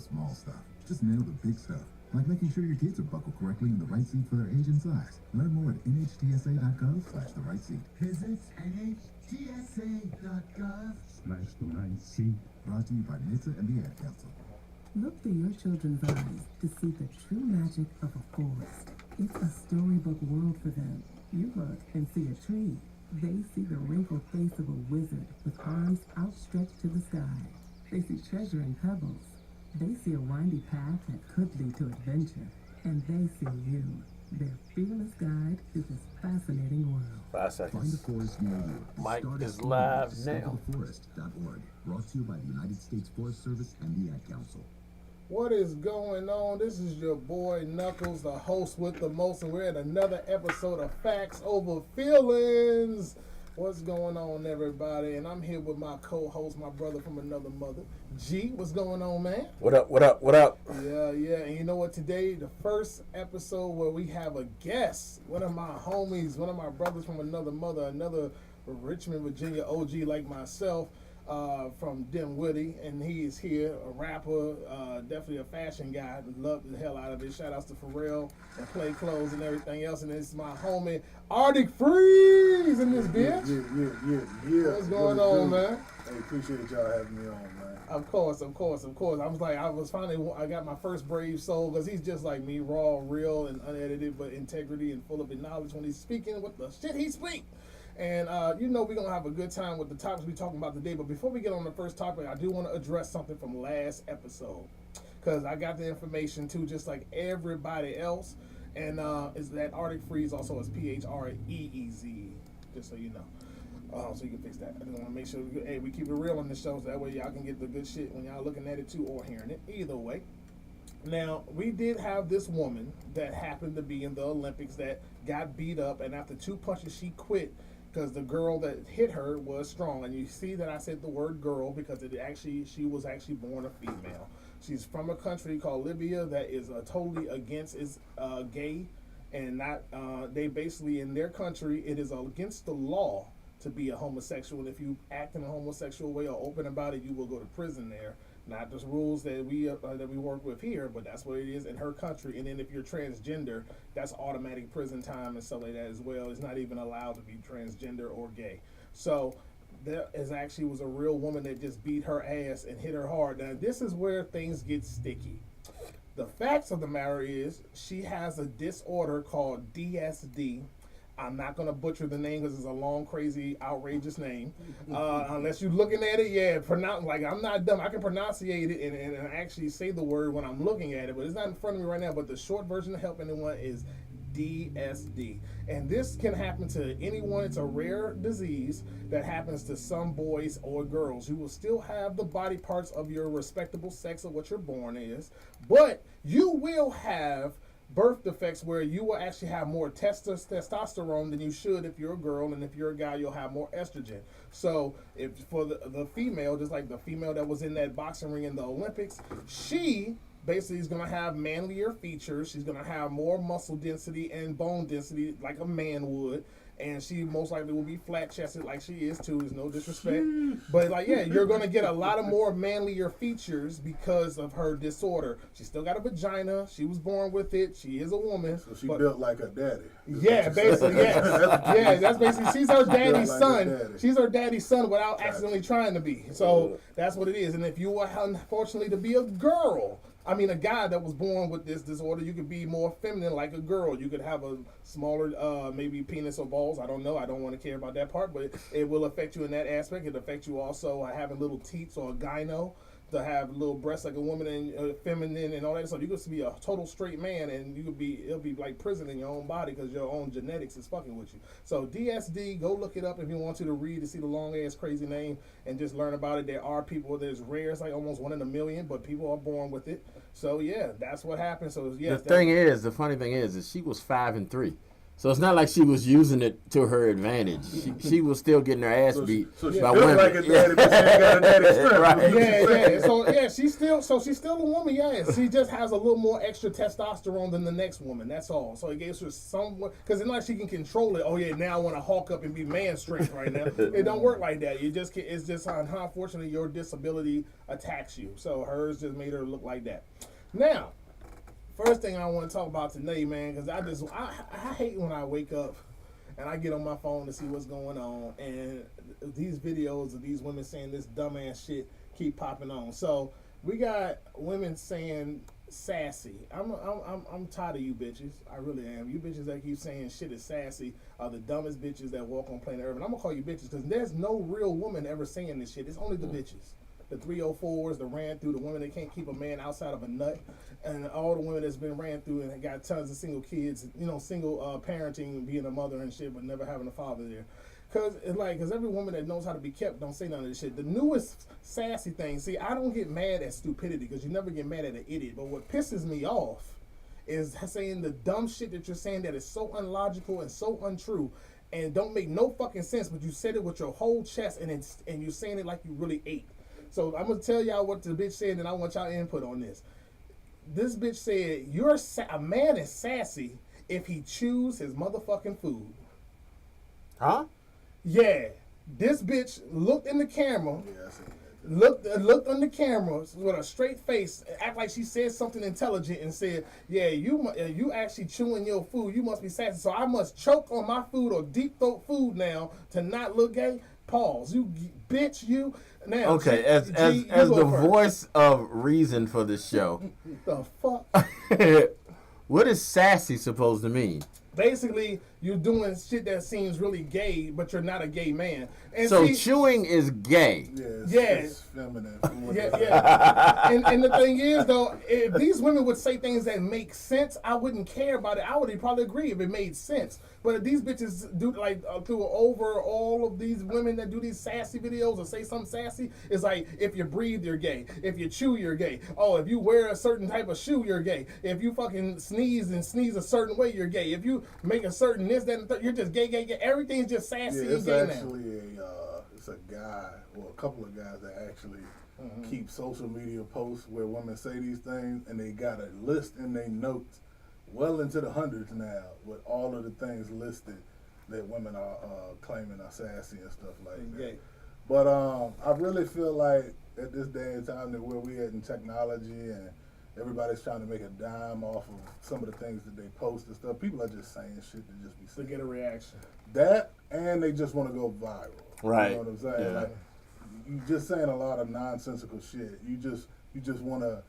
small stuff. Just nail the big stuff, like making sure your kids are buckled correctly in the right seat for their age and size. Learn more at nhtsa.gov/the right seat. Visit nhtsa.gov/the right seat. Brought to you by NHTSA and the Ad Council. Look through your children's eyes to see the true magic of a forest. It's a storybook world for them. You look and see a tree. They see the wrinkled face of a wizard with arms outstretched to the sky. They see treasure in pebbles. They see a windy path that could lead to adventure. And they see you, their fearless guide through this fascinating world. 5 seconds. Find a forest near you. Mike Start a is story live at now. discovertheforest.org. Brought to you by the United States Forest Service and the Ad Council. What is going on? This is your boy Knuckles, the host with the most, and we're at another episode of Factz over Feelingz. What's going on, everybody? And I'm here with my co-host, my brother from another mother, G. What's going on, man? What up, what up, what up? Yeah. And you know what? Today, the first episode where we have a guest, one of my homies, one of my brothers from another mother, another Richmond, Virginia OG like myself. From Dimwitty, and he is here, a rapper, definitely a fashion guy. Love the hell out of it. Shout outs to Pharrell and Play Clothes and everything else. And it's my homie Arctic Freeze in this bitch. Yeah. What's going on, man? Hey, appreciate y'all having me on, man. Of course. I got my first Brave Soul because he's just like me, raw, real, and unedited, but integrity and full of knowledge when he's speaking with the shit he speaks. And, we're going to have a good time with the topics we're talking about today. But before we get on the first topic, I do want to address something from last episode. Because I got the information, too, just like everybody else. And is that Arctic Freeze also is Phreeze, just so you know. So you can fix that. I just want to make sure we keep it real on the show. So that way y'all can get the good shit when y'all looking at it, too, or hearing it. Either way. Now, we did have this woman that happened to be in the Olympics that got beat up. And after 2 punches, she quit. Because the girl that hit her was strong, and you see that I said the word girl because she was actually born a female. She's from a country called Libya that is totally against gay, and not. They basically in their country it is against the law to be a homosexual, and if you act in a homosexual way or open about it, you will go to prison there. Not the rules that we work with here, but that's what it is in her country. And then if you're transgender, that's automatic prison time and stuff like that as well. It's not even allowed to be transgender or gay. So there was a real woman that just beat her ass and hit her hard. Now this is where things get sticky. The facts of the matter is she has a disorder called DSD. I'm not going to butcher the name because it's a long, crazy, outrageous name. Unless you're looking at it, I'm not dumb. I can pronunciate it and actually say the word when I'm looking at it, but it's not in front of me right now. But the short version to help anyone is DSD. And this can happen to anyone. It's a rare disease that happens to some boys or girls. You will still have the body parts of your respectable sex of what you're born is, but you will have birth defects where you will actually have more testosterone than you should if you're a girl, and if you're a guy, you'll have more estrogen. So if for the female, just like the female that was in that boxing ring in the Olympics, she basically is going to have manlier features. She's going to have more muscle density and bone density like a man would. And she most likely will be flat-chested like she is, too. There's no disrespect. But, you're going to get a lot of more manlier features because of her disorder. She still got a vagina. She was born with it. She is a woman. So she built like her daddy. Yeah, basically, yeah. That's basically, she's her daddy's son. She's her daddy's son without accidentally trying to be. So that's what it is. And if you were, unfortunately, to be a guy that was born with this disorder, you could be more feminine like a girl. You could have a smaller, maybe penis or balls. I don't know. I don't want to care about that part, but it will affect you in that aspect. It affects you also having little teats or a gyno, to have little breasts like a woman and feminine and all that. So you could be a total straight man, and it'll be like prison in your own body because your own genetics is fucking with you. So DSD, go look it up if you want to read to see the long ass crazy name and just learn about it. There are people, there's rare, it's like almost 1 in a million, but people are born with it. So yeah, that's what happens. So yeah, The funny thing is she was 5'3". So it's not like she was using it to her advantage. She was still getting her ass beat So she by feels women. like a daddy, but she ain't got a daddy strength. Right. Yeah. So yeah, she's still a woman. Yeah, she just has a little more extra testosterone than the next woman. That's all. So it gives her somewhat because it's not like she can control it. Oh yeah, now I want to hawk up and be man strength right now. It don't work like that. It's just how unfortunately your disability attacks you. So hers just made her look like that. Now, first thing I want to talk about today, man, because I hate when I wake up and I get on my phone to see what's going on, and these videos of these women saying this dumbass shit keep popping on. So we got women saying sassy. I'm tired of you bitches. I really am. You bitches that keep saying shit is sassy are the dumbest bitches that walk on planet Earth. And I'm gonna call you bitches because there's no real woman ever saying this shit. It's only the bitches. The 304s, the ran through, the women that can't keep a man outside of a nut, and all the women that's been ran through and got tons of single kids, single parenting, being a mother and shit, but never having a father there. Cause every woman that knows how to be kept don't say none of this shit. The newest sassy thing, see, I don't get mad at stupidity because you never get mad at an idiot. But what pisses me off is saying the dumb shit that you're saying that is so unlogical and so untrue and don't make no fucking sense. But you said it with your whole chest and you're saying it like you really ate. So I'm gonna tell y'all what the bitch said, and I want y'all input on this. This bitch said, a man is sassy if he chews his motherfucking food. Huh? Yeah. This bitch looked in the camera, Yeah, I seen that. looked on the camera with a straight face, act like she said something intelligent and said, yeah, you actually chewing your food, you must be sassy. So I must choke on my food or deep throat food now to not look gay? Pause. You bitch, you. Now, Okay, G, as you the go first. voice of reason for the show, The fuck? what is sassy supposed to mean? Basically, you're doing shit that seems really gay, but you're not a gay man. And So see, chewing is gay. Yeah, it's feminine. yeah. And the thing is, though, if these women would say things that make sense, I wouldn't care about it. I would probably agree if it made sense. But if these bitches do through over all of these women that do these sassy videos or say something sassy, it's like if you breathe, you're gay. If you chew, you're gay. Oh, if you wear a certain type of shoe, you're gay. If you fucking sneeze a certain way, you're gay. If you make a certain this, that, and the third, you're just gay. Everything's just sassy Yeah, and it's gay actually it's a guy or a couple of guys that actually keep social media posts where women say these things, and they got a list in their notes well into the hundreds now with all of the things listed that women are claiming are sassy and stuff like that. Gay. But I really feel like at this day and time that where we at in technology and everybody's trying to make a dime off of some of the things that they post and stuff, people are just saying shit to just be to saying. get a reaction. That, and they just want to go viral. Right. You know what I'm saying? Yeah. Like, you just saying a lot of nonsensical shit. You just want to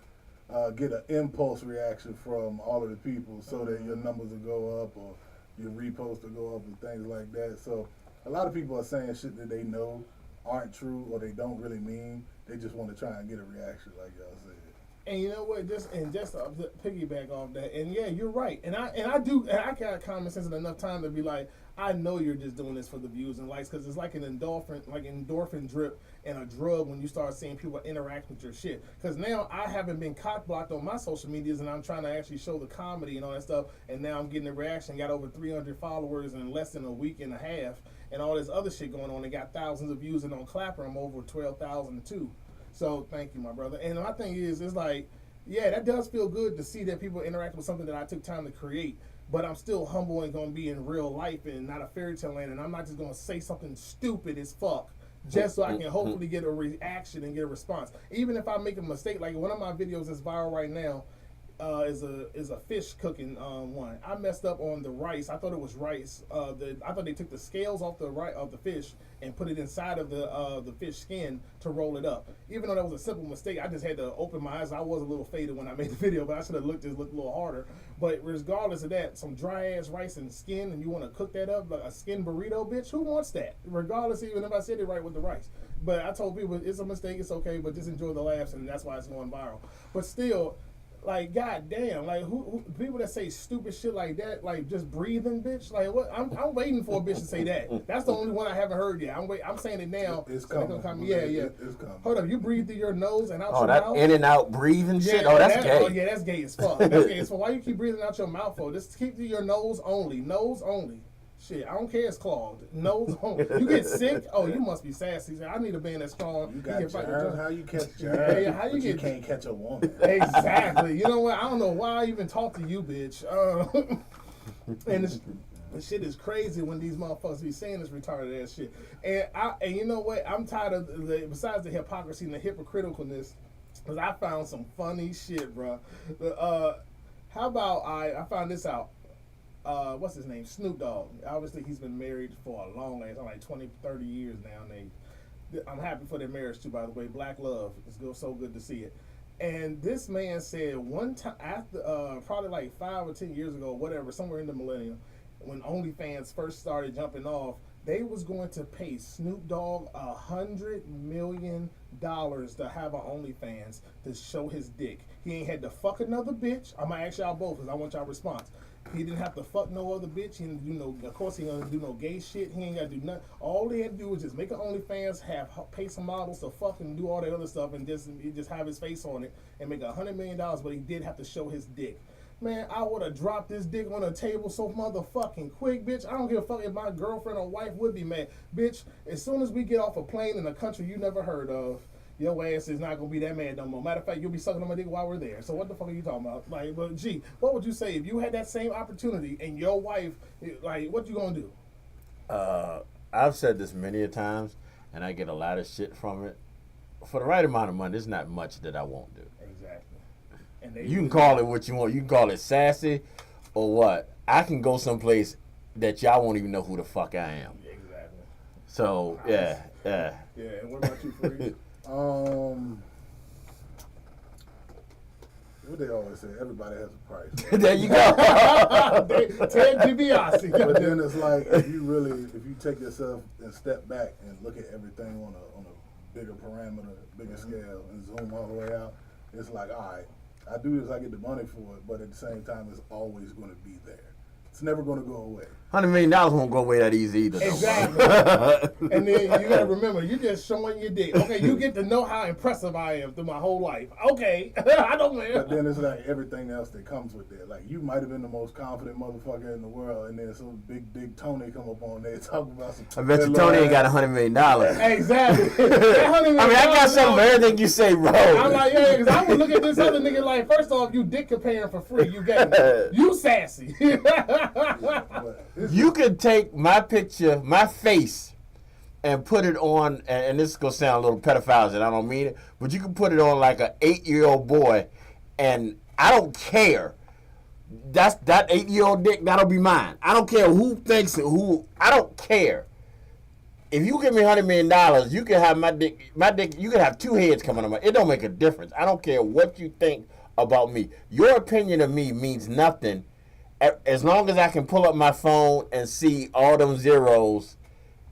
get an impulse reaction from all of the people so that your numbers will go up or your reposts will go up and things like that. So a lot of people are saying shit that they know aren't true or they don't really mean. They just want to try and get a reaction, like y'all said. And you know what? Just to piggyback off that, and yeah, you're right. And I got common sense and enough time to be like, I know you're just doing this for the views and likes, because it's like an endorphin drip and a drug when you start seeing people interact with your shit. Because now I haven't been cock blocked on my social medias, and I'm trying to actually show the comedy and all that stuff, and now I'm getting a reaction. Got over 300 followers in less than a week and a half, and all this other shit going on. They got thousands of views, and on Clapper I'm over 12,000 too. So thank you, my brother. And my thing is, it's like, yeah, that does feel good to see that people interact with something that I took time to create. But I'm still humble and gonna be in real life and not a fairy tale land. And I'm not just gonna say something stupid as fuck just so I can hopefully get a reaction and get a response. Even if I make a mistake, like one of my videos that's viral right now is a fish cooking one. I messed up on the rice. I thought it was rice. I thought they took the scales off the fish and put it inside of the fish skin to roll it up. Even though that was a simple mistake, I just had to open my eyes. I was a little faded when I made the video, but I should have looked a little harder. But regardless of that, some dry ass rice and skin, and you want to cook that up like a skin burrito, bitch? Who wants that? Regardless, even if I said it right with the rice. But I told people it's a mistake, it's okay, but just enjoy the laughs, and that's why it's going viral. But still, Like, goddamn, like who people that say stupid shit like that, like just breathing, bitch. Like, what? I'm waiting for a bitch to say that. That's the only one I haven't heard yet. I'm saying it now. It's So coming. Yeah. It's coming. Hold up, you breathe through your nose and out Oh, your that mouth. in and out breathing shit. Yeah, Oh, that's gay. Oh, yeah, that's gay as fuck. That's gay as fuck. Why you keep breathing out your mouth for? Just keep through your nose only. Nose only. Shit, I don't care. It's clogged. Nose only. You get sick. Oh, you must be sassy. I need a band that's strong. You got germs. How you catch germs? Yeah, how you You can't catch a woman. Exactly. You know what? I don't know why I even talk to you, bitch. And the shit is crazy when these motherfuckers be saying this retarded ass shit. And you know what? I'm tired of besides the hypocrisy and the hypocriticalness, because I found some funny shit, bro. How about I found this out. What's his name? Snoop Dogg. Obviously, he's been married for a long age, like 20, 30 years now. And I'm happy for their marriage too, by the way. Black love. It's so good to see it. And this man said one time after, probably like 5 or 10 years ago, whatever, somewhere in the millennium, when OnlyFans first started jumping off, they was going to pay Snoop Dogg $100 million to have an OnlyFans to show his dick. He ain't had to fuck another bitch. I'm gonna ask y'all both because I want y'all response. He didn't have to fuck no other bitch. He didn't do no. Of course, he didn't do no gay shit. He ain't got to do nothing. All they had to do was just make an OnlyFans, pay some models to fuck and do all that other stuff, and just have his face on it and make $100 million. But he did have to show his dick. Man, I would have dropped this dick on the table so motherfucking quick, bitch. I don't give a fuck if my girlfriend or wife would be mad, bitch. As soon as we get off a plane in a country you never heard of, your ass is not gonna be that mad no more. Matter of fact, you'll be sucking on my dick while we're there. So what the fuck are you talking about? Like, but gee, what would you say if you had that same opportunity and your wife, like, what you gonna do? I've said this many a times, and I get a lot of shit from it. For the right amount of money, there's not much that I won't do. Exactly. And You can call it what you want. You can call it sassy or what. I can go someplace that y'all won't even know who the fuck I am. Exactly. So, yeah. Yeah, and what about you, Freeze? What they always say, everybody has a price. There you go. Ted DiBiase. But then it's like if you take yourself and step back and look at everything on a bigger parameter, bigger scale, and zoom all the way out, it's like, all right, I do this, I get the money for it, but at the same time, it's always going to be there. It's never going to go away. $100 million won't go away that easy either. Exactly. And then you gotta remember, you're just showing your dick. Okay, you get to know how impressive I am through my whole life. Okay, I don't know. But then it's like everything else that comes with that. Like you might have been the most confident motherfucker in the world, and then some big Tony come up on there talking about some. I bet you Tony ain't got $100 million. Exactly. That $100 million I mean, I got something for everything you say, bro. I'm like, yeah, because I would look at this other nigga like, first off, you dick comparing for free. You get it. You sassy. You could take my picture, my face, and put it on, and this is going to sound a little pedophile, and I don't mean it, but you can put it on like an 8-year-old boy, and I don't care. That 8-year-old dick, that'll be mine. I don't care who thinks it, I don't care. If you give me $100 million, you can have my dick, you can have 2 heads coming on my, it don't make a difference. I don't care what you think about me. Your opinion of me means nothing as long as I can pull up my phone and see all them zeros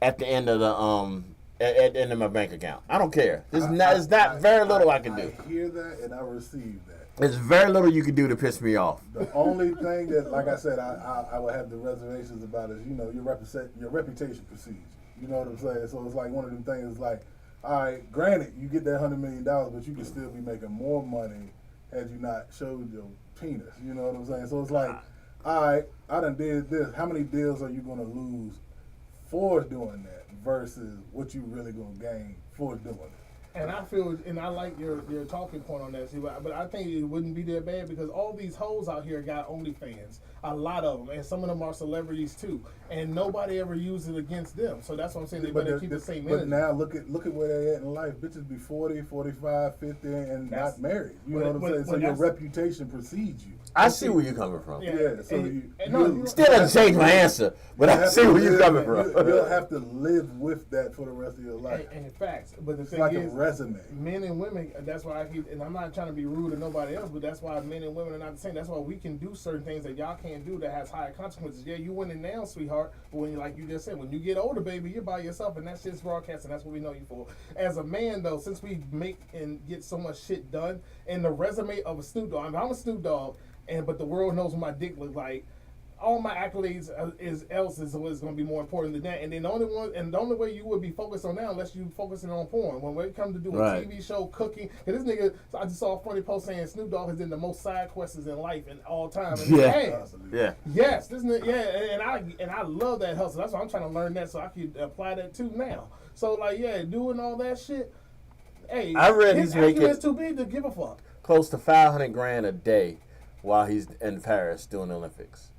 at the end of the at the end of my bank account. I don't care. It's not very little I can do. I hear that and I receive that. There's very little you can do to piss me off. The only thing that, like I said, I would have the reservations about is, you know, your reputation precedes you. You know what I'm saying? So it's like one of them things like, all right, granted, you get that $100 million, but you can still be making more money had you not showed your penis. You know what I'm saying? So it's like, all right, I done did this. How many deals are you going to lose for doing that versus what you really going to gain for doing it? And I feel, and I like your talking point on that, see, but I think it wouldn't be that bad because all these hoes out here got OnlyFans, a lot of them, and some of them are celebrities too, and nobody ever used it against them. So that's what I'm saying. They better keep the same energy. But now look at where they're at in life. Bitches be 40, 45, 50, and not married. You know what I'm saying? So your reputation precedes you. I see where you're coming from. Yeah, so you still doesn't change my answer, but I see where you're coming from. You'll have to live with that for the rest of your life. And facts, but the it's thing like is, a resume. Men and women. That's why I keep, and I'm not trying to be rude to nobody else, but that's why men and women are not the same. That's why we can do certain things that y'all can't do that has higher consequences. Yeah, you winning now, sweetheart. part. But when you, like you just said, when you get older, baby, you're by yourself, and that's just broadcasting. That's what we know you for. As a man, though, since we make and get so much shit done, and the resume of a Snoop Dogg, I'm a Snoop Dogg, but the world knows what my dick looks like. All my accolades is going to be more important than that. And then the only way you would be focused on that unless you focusing on porn. When it comes to doing Right. TV show, cooking, because this nigga, I just saw a funny post saying Snoop Dogg has done the most side quests in life in all time. And Yeah. he has. Yeah. Yes, this nigga, yeah, and I love that hustle. That's why I'm trying to learn that so I can apply that too now. So like, yeah, doing all that shit. Hey, I read his he's making- acumen's too big to give a fuck. Close to $500,000 a day while he's in Paris doing the Olympics.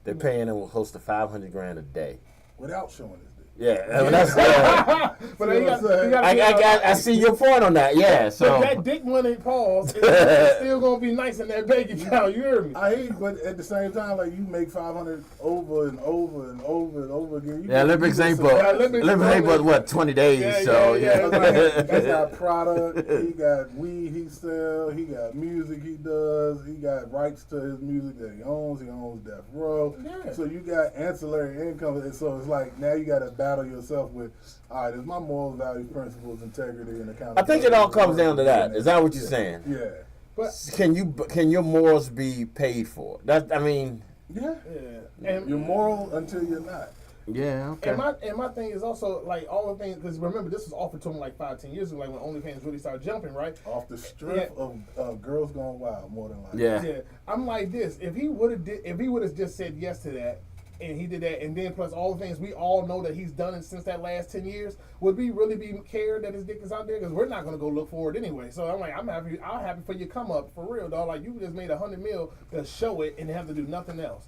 They're paying him close to $500,000 a day. Without showing his dick. Yeah, I mean, that's. But you I see your point on that. Yeah, so But that dick money pause is still gonna be nice in that bank account. You hear me? I hear you, but at the same time, like you make 500 over and over and over and over again. You yeah, Olympics ain't but Olympics what 20 days. Yeah, so yeah. Like, he got product, he got weed he sell, he got music he does, he got rights to his music that he owns Death Row. Yeah. So you got ancillary income, and so it's like now you got to battle yourself with, all right, is my moral values, principles, integrity, and accountability. I think it all comes down to that. Is that what you're saying? Yeah. But Can your morals be paid for? That I mean. Yeah. yeah, and You're moral until you're not. Yeah. Okay. And my thing is also like all the things, because remember this was offered to him like 5-10 years ago, like when OnlyFans really started jumping, right? Off the strength of Girls Gone Wild, more than likely. Yeah. Yeah, I'm like this. If he would have just said yes to that, and he did that, and then plus all the things we all know that he's done since that last 10 years, would we really be cared that his dick is out there? Because we're not gonna go look for it anyway. So I'm like, I'm happy for you come up for real, dog. Like you just made $100 million to show it and have to do nothing else.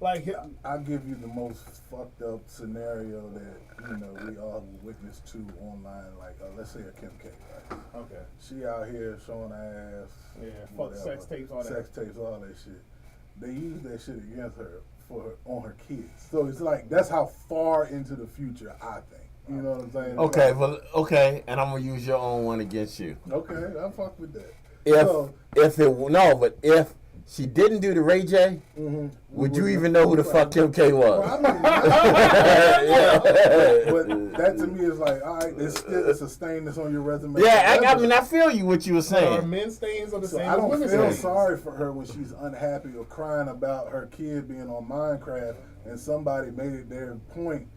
Like I'll give you the most fucked up scenario that we all witnessed to online. Like let's say a Kim K, right? okay, She out here showing her ass. yeah, fuck whatever, sex tapes, all that. Sex tapes, all that shit. They use that shit against her on her kids. So it's like that's how far into the future I think. You know what I'm saying? Okay. Well. Okay. And I'm gonna use your own one against you. Okay, I fuck with that. If she didn't do the Ray J, would you even know who the fuck Kim K was? Well, I mean, but that to me is like, all right, it's a stain that's on your resume. Yeah, I mean, I feel you what you were Are saying. men's stains are the So same I as don't women's feel stains. sorry for her when she's unhappy or crying about her kid being on Minecraft and somebody made it their point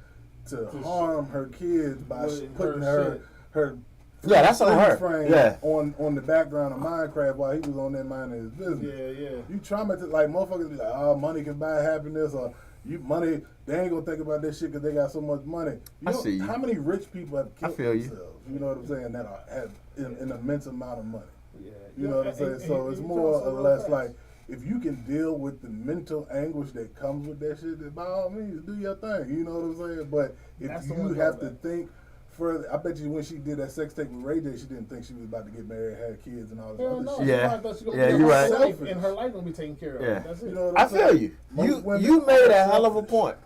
to harm her kids by With putting her her Yeah, that's on her. frame Yeah. on the background of Minecraft while he was on there minding his business. Yeah, yeah. You traumatized, like motherfuckers be like, oh, money can buy happiness, or money, they ain't gonna think about this shit because they got so much money. See you. How many rich people have killed feel you. themselves? You know what I'm saying? That have an immense amount of money. Yeah. You know what I'm saying? So it's more or less like, if you can deal with the mental anguish that comes with that shit, then by all means, do your thing. You know what I'm saying? But if That's the you one have to drawback. think further, I bet you when she did that sex tape with Ray J, she didn't think she was about to get married, have kids, and all this Hell other no, shit. Yeah. she probably thought she gonna Yeah, be you're her right. life, and her life gonna be taken care of. Yeah. That's it. You know what I I'm feel saying? you. Most women You made a are hell of a selfish. point.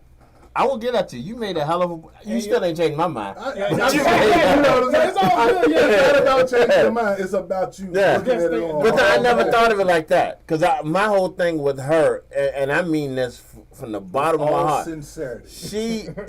I will get at you. You made a hell of a. You And still you- ain't changed my mind. Yeah, You know yeah. what I'm saying? It's all good, yeah. It's not about changing your mind. It's about you Yeah. looking at it on. But I all never sides. thought of it like that. Because my whole thing with her, and I mean this from the bottom of my All heart, sincerity.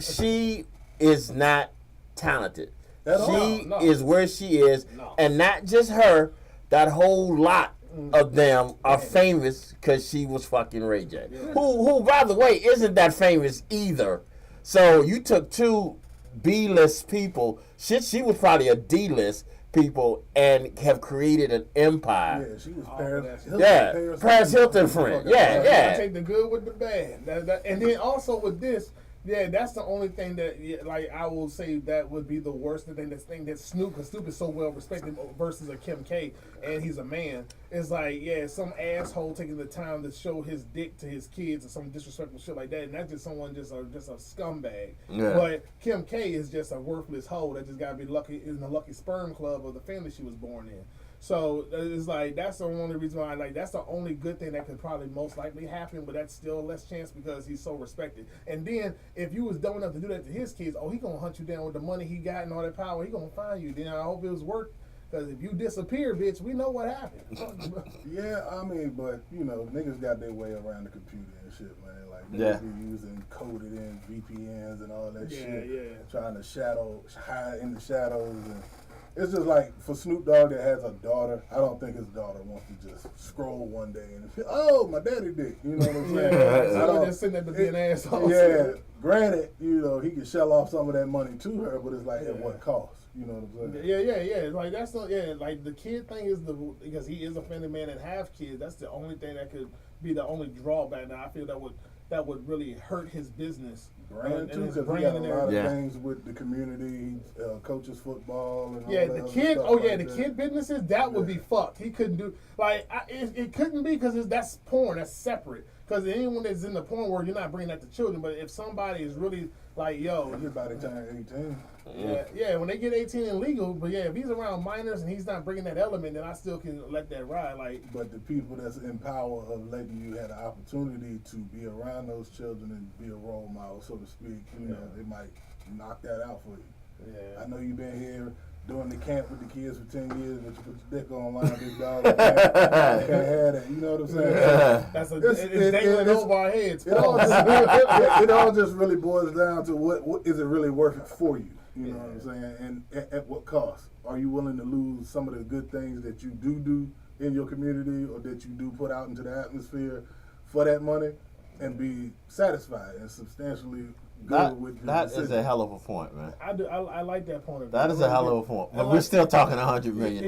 she is not talented. At all. She No. is where she is, No. and not just her. That whole lot of them are famous because she was fucking Ray J, who, by the way, isn't that famous either. So you took two B-list people. Shit, she was probably a D-list people, and have created an empire. Yeah, she was All Paris that shit. Hilton. Yeah, Paris Hilton friend. Yeah, I yeah. take the good with the bad. And then also with this, yeah, that's the only thing that, yeah, like, I will say that would be the worst thing. This thing that Snoop, because Snoop is so well respected versus a Kim K, and he's a man. It's like, yeah, some asshole taking the time to show his dick to his kids or some disrespectful shit like that, and that's just someone just a scumbag. Yeah. But Kim K is just a worthless hoe that just gotta be lucky in the lucky sperm club of the family she was born in. So it's like that's the only reason why that's the only good thing that could probably most likely happen, but that's still less chance because he's so respected. And then if you was dumb enough to do that to his kids, he gonna hunt you down with the money he got and all that power. He gonna find you. Then I hope it was worth Because if you disappear, bitch, we know what happened. Yeah, I mean, but you know, niggas got their way around the computer and shit, man. Like Yeah. they be using coded in VPNs and all that Yeah, shit, yeah. trying to hide in the shadows. And it's just like for Snoop Dogg that has a daughter. I don't think his daughter wants to just scroll one day and oh, my daddy did. You know what I'm saying? Yeah, I don't- just sitting there to be an asshole. Yeah, granted, you know, he can shell off some of that money to her, but it's like at what cost? You know what I'm saying? Yeah. Like that's not, like the kid thing is because he is a family man and have kids. That's the only thing that could be the only drawback. Now I feel that would really hurt his business. Brand too, his because he brand got a and lot of everything. things with the community. He coaches football and all Yeah, that the other kid. stuff Oh like yeah, the that. kid businesses that would be fucked. He couldn't do it couldn't be because that's porn. That's separate. Because anyone that's in the porn world, you're not bringing that to children. But if somebody is really like, yo, Everybody turned 18. yeah, when they get 18 and legal, but yeah, if he's around minors and he's not bringing that element, then I still can let that ride. Like, But the people that's in power of letting you have the opportunity to be around those children and be a role model, so to speak, you know, they might knock that out for you. yeah. I know you've been here doing the camp with the kids for 10 years, but you put your dick online, big dog. I can't have that. You know what I'm saying? That's It's- it's dangling it's- over our heads. It all, just, it all just really boils down to what is it really worth it for you? You know what I'm saying? And at what cost? Are you willing to lose some of the good things that you do in your community or that you do put out into the atmosphere for that money and be satisfied and substantially good with your That is decision? a hell of a point, man. I like that point of view. That is a hell of a point. But we're still talking $100 million.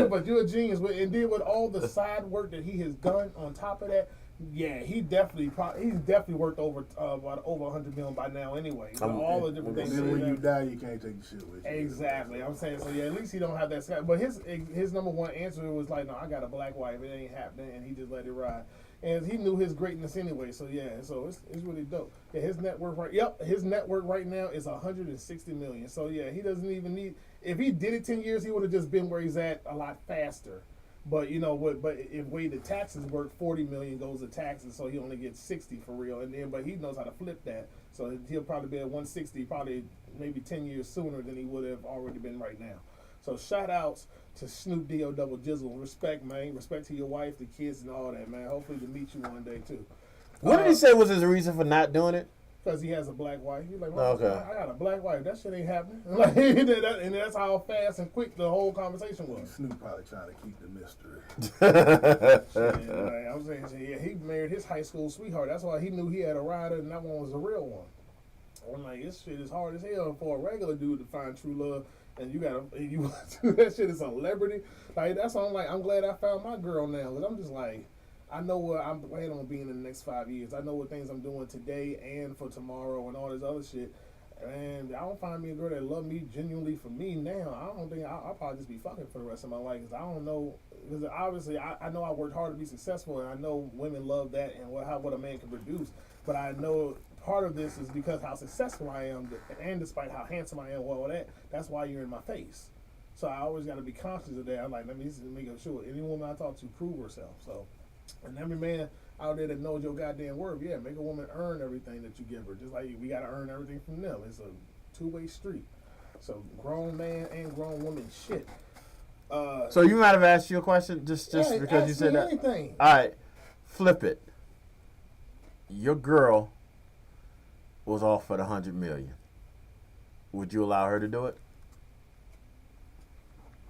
But you're a genius. And then with all the side work that he has done on top of that, yeah, he's definitely worked over about over 100 million by now anyway. So all the different And things. then when you die, you can't take the shit with you. Exactly. I'm saying so. Yeah, at least he don't have that sky. But his number one answer was like, no, I got a black wife. It ain't happening, and he just let it ride. And he knew his greatness anyway. So yeah, so it's really dope. Yeah, his net worth his net worth right now is 160 million. So yeah, he doesn't even need. If he did it 10 years, he would have just been where he's at a lot faster. But you know what? But if way the taxes work, 40 million goes to taxes, so he only gets 60 for real. And then, but he knows how to flip that, so he'll probably be at 160, probably maybe 10 years sooner than he would have already been right now. So shout outs to Snoop D-O Double Jizzle. Respect, man. Respect to your wife, the kids, and all that, man. Hopefully to meet you one day too. What did he say was his reason for not doing it? Because he has a black wife. He's like, Okay. I got a black wife. That shit ain't happening. Like, and that's how fast and quick the whole conversation was. Snoop probably trying to keep the mystery. Yeah, like, I'm saying, yeah, he married his high school sweetheart. That's why he knew he had a rider, and that one was a real one. I'm like, this shit is hard as hell for a regular dude to find true love, and you do that shit as a celebrity. Like that's why I'm like, I'm glad I found my girl now, because I'm just like, I know where I'm planning on being in the next 5 years. I know what things I'm doing today and for tomorrow and all this other shit. And I don't find me a girl that love me genuinely for me now. I don't think I'll probably just be fucking for the rest of my life, because I don't know. Because obviously I know I worked hard to be successful, and I know women love that and what a man can produce. But I know part of this is because how successful I am, and despite how handsome I am, all that. That's why you're in my face. So I always got to be conscious of that. I'm like, let me make sure any woman I talk to prove herself. So. And every man out there that knows your goddamn worth, yeah, make a woman earn everything that you give her. Just like we got to earn everything from them. It's a two-way street. So grown man and grown woman shit. So you might have asked you a question just yeah, because you said that. Anything. All right, flip it. Your girl was offered $100 million. Would you allow her to do it?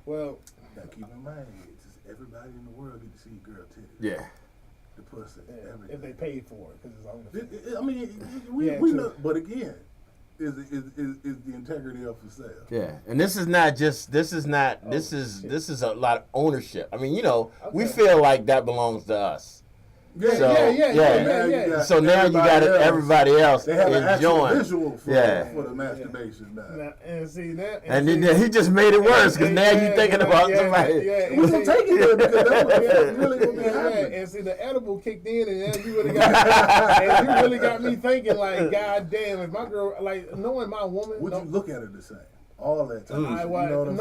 Well, Now keep in mind, it's just everybody in the world get to see girl titties. Yeah. The pussy, yeah, everything. if they paid for it, because it's on the I mean, we true. know, but again, is the integrity up for sale? Yeah, and this is a lot of ownership. I mean, we Okay. feel like that belongs to us. Yeah, So, yeah. So now you got everybody else They have an actual enjoying. visual for the masturbation now. Now, and see that, And then he just made it worse because now you're thinking about somebody. Yeah, We can take it there because that's what really gonna be Yeah, happening. and see the edible kicked in, and then you really got me thinking like, God damn, if my girl, like knowing my woman, Would you look at her the same? all that type of shit. I, You know what I'm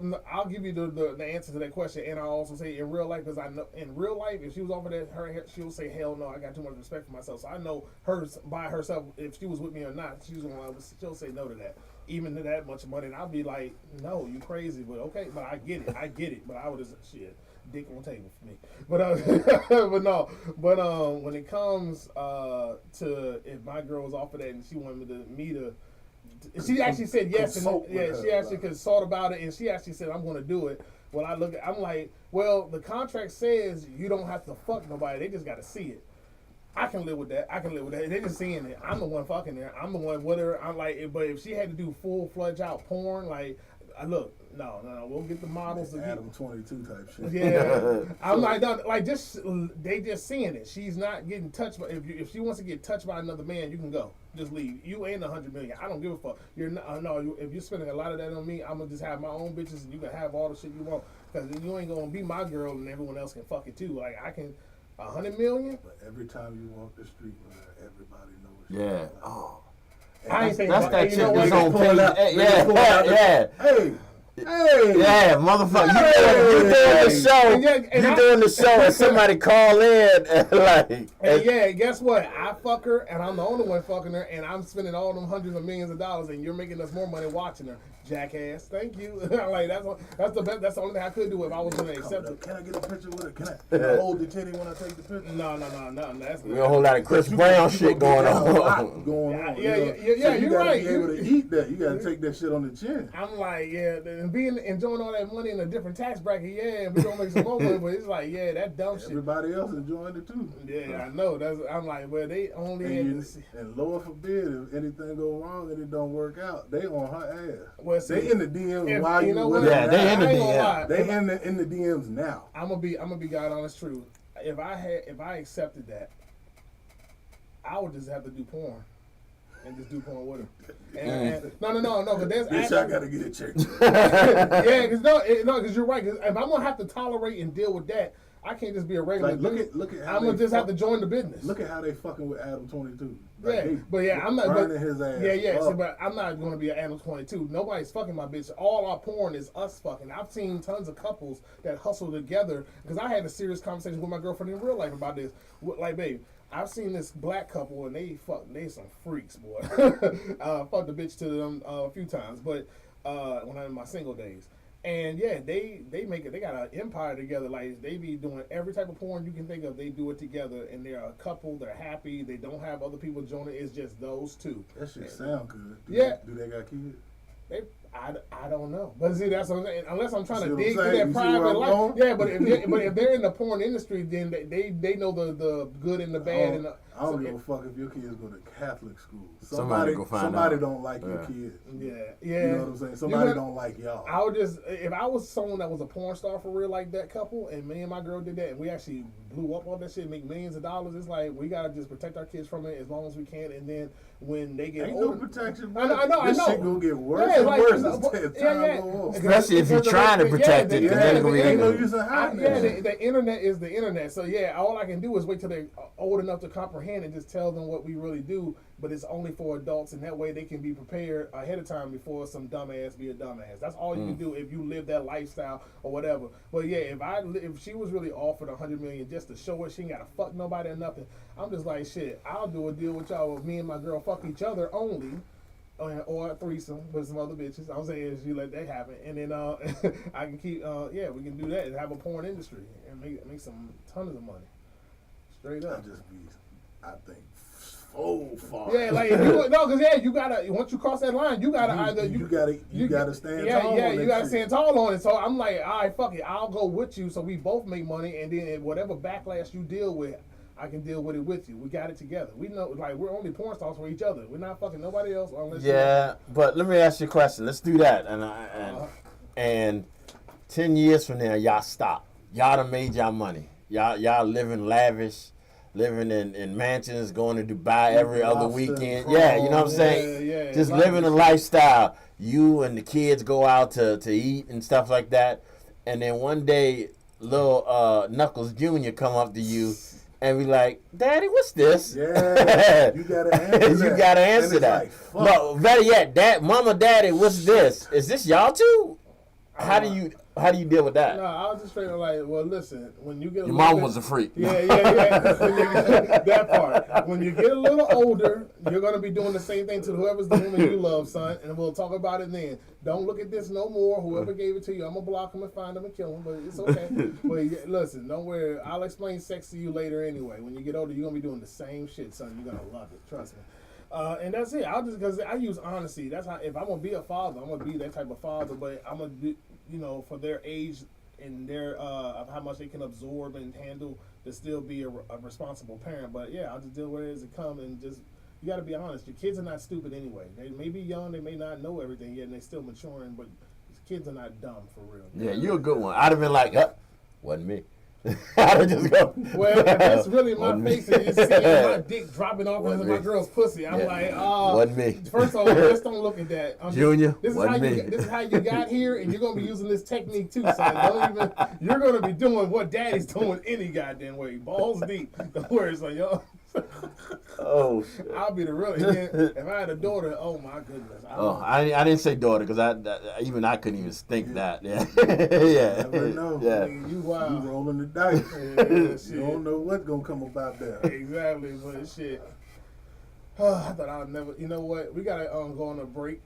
saying? I'll give you the answer to that question, and I'll also say in real life, because I know in real life, if she was offered that, she'll say hell no. I got too much respect for myself, so I know her by herself. If she was with me or not, she'll say no to that, even to that much money, and I'll be like, no, you crazy, but okay, but I get it, but I would just shit. Dick on the table for me, but when it comes to if my girl was offered that and she wanted me to she actually said yes, and she actually consult about it, and she actually said I'm going to do it. Well, I'm like, well, the contract says you don't have to fuck nobody; they just got to see it. I can live with that. They're just seeing it. I'm the one fucking there. I'm the one with her. I'm like, but if she had to do full-fledged out porn, like, look. No, we'll get the models. Adam 22 type shit. Yeah, I'm like, no, like they just seeing it. She's not getting touched by. If she wants to get touched by another man, you can go. Just leave. You ain't 100 million. I don't give a fuck. You're not. No, if you're spending a lot of that on me, I'm gonna just have my own bitches, and you can have all the shit you want. Because you ain't gonna be my girl, and everyone else can fuck it too. Like I can, 100 million. But every time you walk the street with her, everybody knows. Yeah. Oh. I ain't saying That's that chick that's on pulling page. out- Yeah. Hey. Hey, Yeah, motherfucker, you doing the show. You doing the show, and somebody call in and like. And yeah, guess what? I fuck her, and I'm the only one fucking her, and I'm spending all them hundreds of millions of dollars, and you're making us more money watching her, jackass. Thank you. Like that's the best. That's the only thing I could do if I was gonna accept it. Can I get a picture with her? Can I hold the titty when I take the picture? No. That's We got a whole lot of Chris Brown shit going on. Yeah, So you're gotta right. be able to eat that. You gotta take that shit on the chin. I'm like, yeah, and enjoying all that money in a different tax bracket, yeah, and we gonna make some more money, but it's like, yeah, that dumb shit. Everybody else enjoying it too. Yeah, I know. I'm like, well, they only And Lord forbid if anything go wrong and it don't work out, they on her ass. Well, see, they in the DMs while you you know with what? her Yeah, they now. in the I ain't gonna DM. lie. They in the DMs now. I'm gonna be God honest truth. If I accepted that, I would just have to do porn. And just do porn with her. And no, because there's Bitch, I gotta get it checked. yeah, because you're right. Cause if I'm gonna have to tolerate and deal with that, I can't just be a regular dude. Look at how I'm gonna just have to join the business. Look at how they fucking with Adam 22. I'm not burning his ass. So, but I'm not gonna be an Adam 22. Nobody's fucking my bitch. All our porn is us fucking. I've seen tons of couples that hustle together because I had a serious conversation with my girlfriend in real life about this. Like, babe, I've seen this black couple and they some freaks, boy. Fucked the bitch to them a few times, but when I'm in my single days. And yeah, they make it. They got an empire together. Like they be doing every type of porn you can think of. They do it together, and they're a couple. They're happy. They don't have other people joining. It's just those two. That shit sound good. Do they got kids? I don't know. But see, that's what I'm saying. Unless I'm trying to dig what I'm through saying? that You see where private I'm life. going? Yeah, but if they're in the porn industry, then they know the good and the bad. And I don't give a fuck if your kids go to Catholic school. Somebody go find Somebody out. don't like your kids. Yeah. You know what I'm saying? Somebody don't like y'all. I would just, if I was someone that was a porn star for real like that couple, and me and my girl did that, and we actually blew up all that shit, make millions of dollars, it's like, we gotta just protect our kids from it as long as we can, and then when they get Ain't older. no protection. I know. This shit gonna get worse and worse as time goes on. Especially if you're trying to protect it, because then it's gonna be ain't no ignorant. use in hiding that. The internet is the internet. So yeah, all I can do is wait till they're old enough to comprehend and just tell them what we really do. But it's only for adults, and that way they can be prepared ahead of time before some dumbass be a dumbass. That's all you can do if you live that lifestyle or whatever. But yeah, if she was really offered $100 million just to show her she ain't gotta fuck nobody or nothing, I'm just like, shit, I'll do a deal with y'all with me and my girl fuck each other only. Or a threesome with some other bitches. I'm saying is you let that happen, and then I can keep we can do that and have a porn industry and make some tons of money, straight up. I think so far. Yeah, like you gotta once you cross that line, you gotta you gotta stand tall. Yeah, on you that gotta shit. stand tall on it. So I'm like, all right, fuck it, I'll go with you, so we both make money, and then whatever backlash you deal with, I can deal with it with you. We got it together. We know, like, we're only porn stars for each other. We're not fucking nobody else unless. Yeah, but let me ask you a question. Let's do that, and 10 years from now, y'all stop. Y'all done made y'all money. Y'all living lavish, living in mansions, going to Dubai every other weekend. Yeah, you know what I'm saying? Yeah. Just living a lifestyle. You and the kids go out to eat and stuff like that, and then one day, little Knuckles Jr. come up to you and be like, Daddy, what's this? Yeah, you gotta answer You that. gotta And answer it's that. like, fuck. No, better yet, Mama, Daddy, what's this? Is this y'all too? How do you deal with that? No, I was just straight up like, well, listen, when you get Your mom was a freak. Yeah. That part. When you get a little older, you're gonna be doing the same thing to whoever's the woman you love, son, and we'll talk about it then. Don't look at this no more. Whoever gave it to you, I'm gonna block them and find them and kill them, but it's okay. But listen, don't worry. I'll explain sex to you later anyway. When you get older, you're gonna be doing the same shit, son. You're gonna love it. Trust me. And that's it. Because I use honesty. That's how. If I'm gonna be a father, I'm gonna be that type of father. But I'm gonna do, for their age and their of how much they can absorb and handle to still be a responsible parent. But yeah, I'll just deal with it as it comes and just. You got to be honest. Your kids are not stupid anyway. They may be young. They may not know everything yet, and they're still maturing. But kids are not dumb for real. Yeah, you're a good one. I'd have been like, wasn't me. I'd have just go. Well, if that's really my Wasn't me. face and you see my dick dropping off into Wasn't my me. girl's pussy. I'm Yeah. like, Wasn't me. First of all, just don't look at that. Junior, This is wasn't how me. this is how you got here, and you're gonna be using this technique too, son. You're gonna be doing what Daddy's doing any goddamn way, balls deep. Don't worry, son, yo. Oh, shit. I'll be the real. If I had a daughter, oh my goodness. I didn't say daughter because I couldn't even think that. Yeah, yeah, Never know. yeah. You wild. You rolling the dice. Yeah, shit. You don't know what's gonna come about there. Exactly, but shit. I thought I'd never. You know what? We gotta go on a break,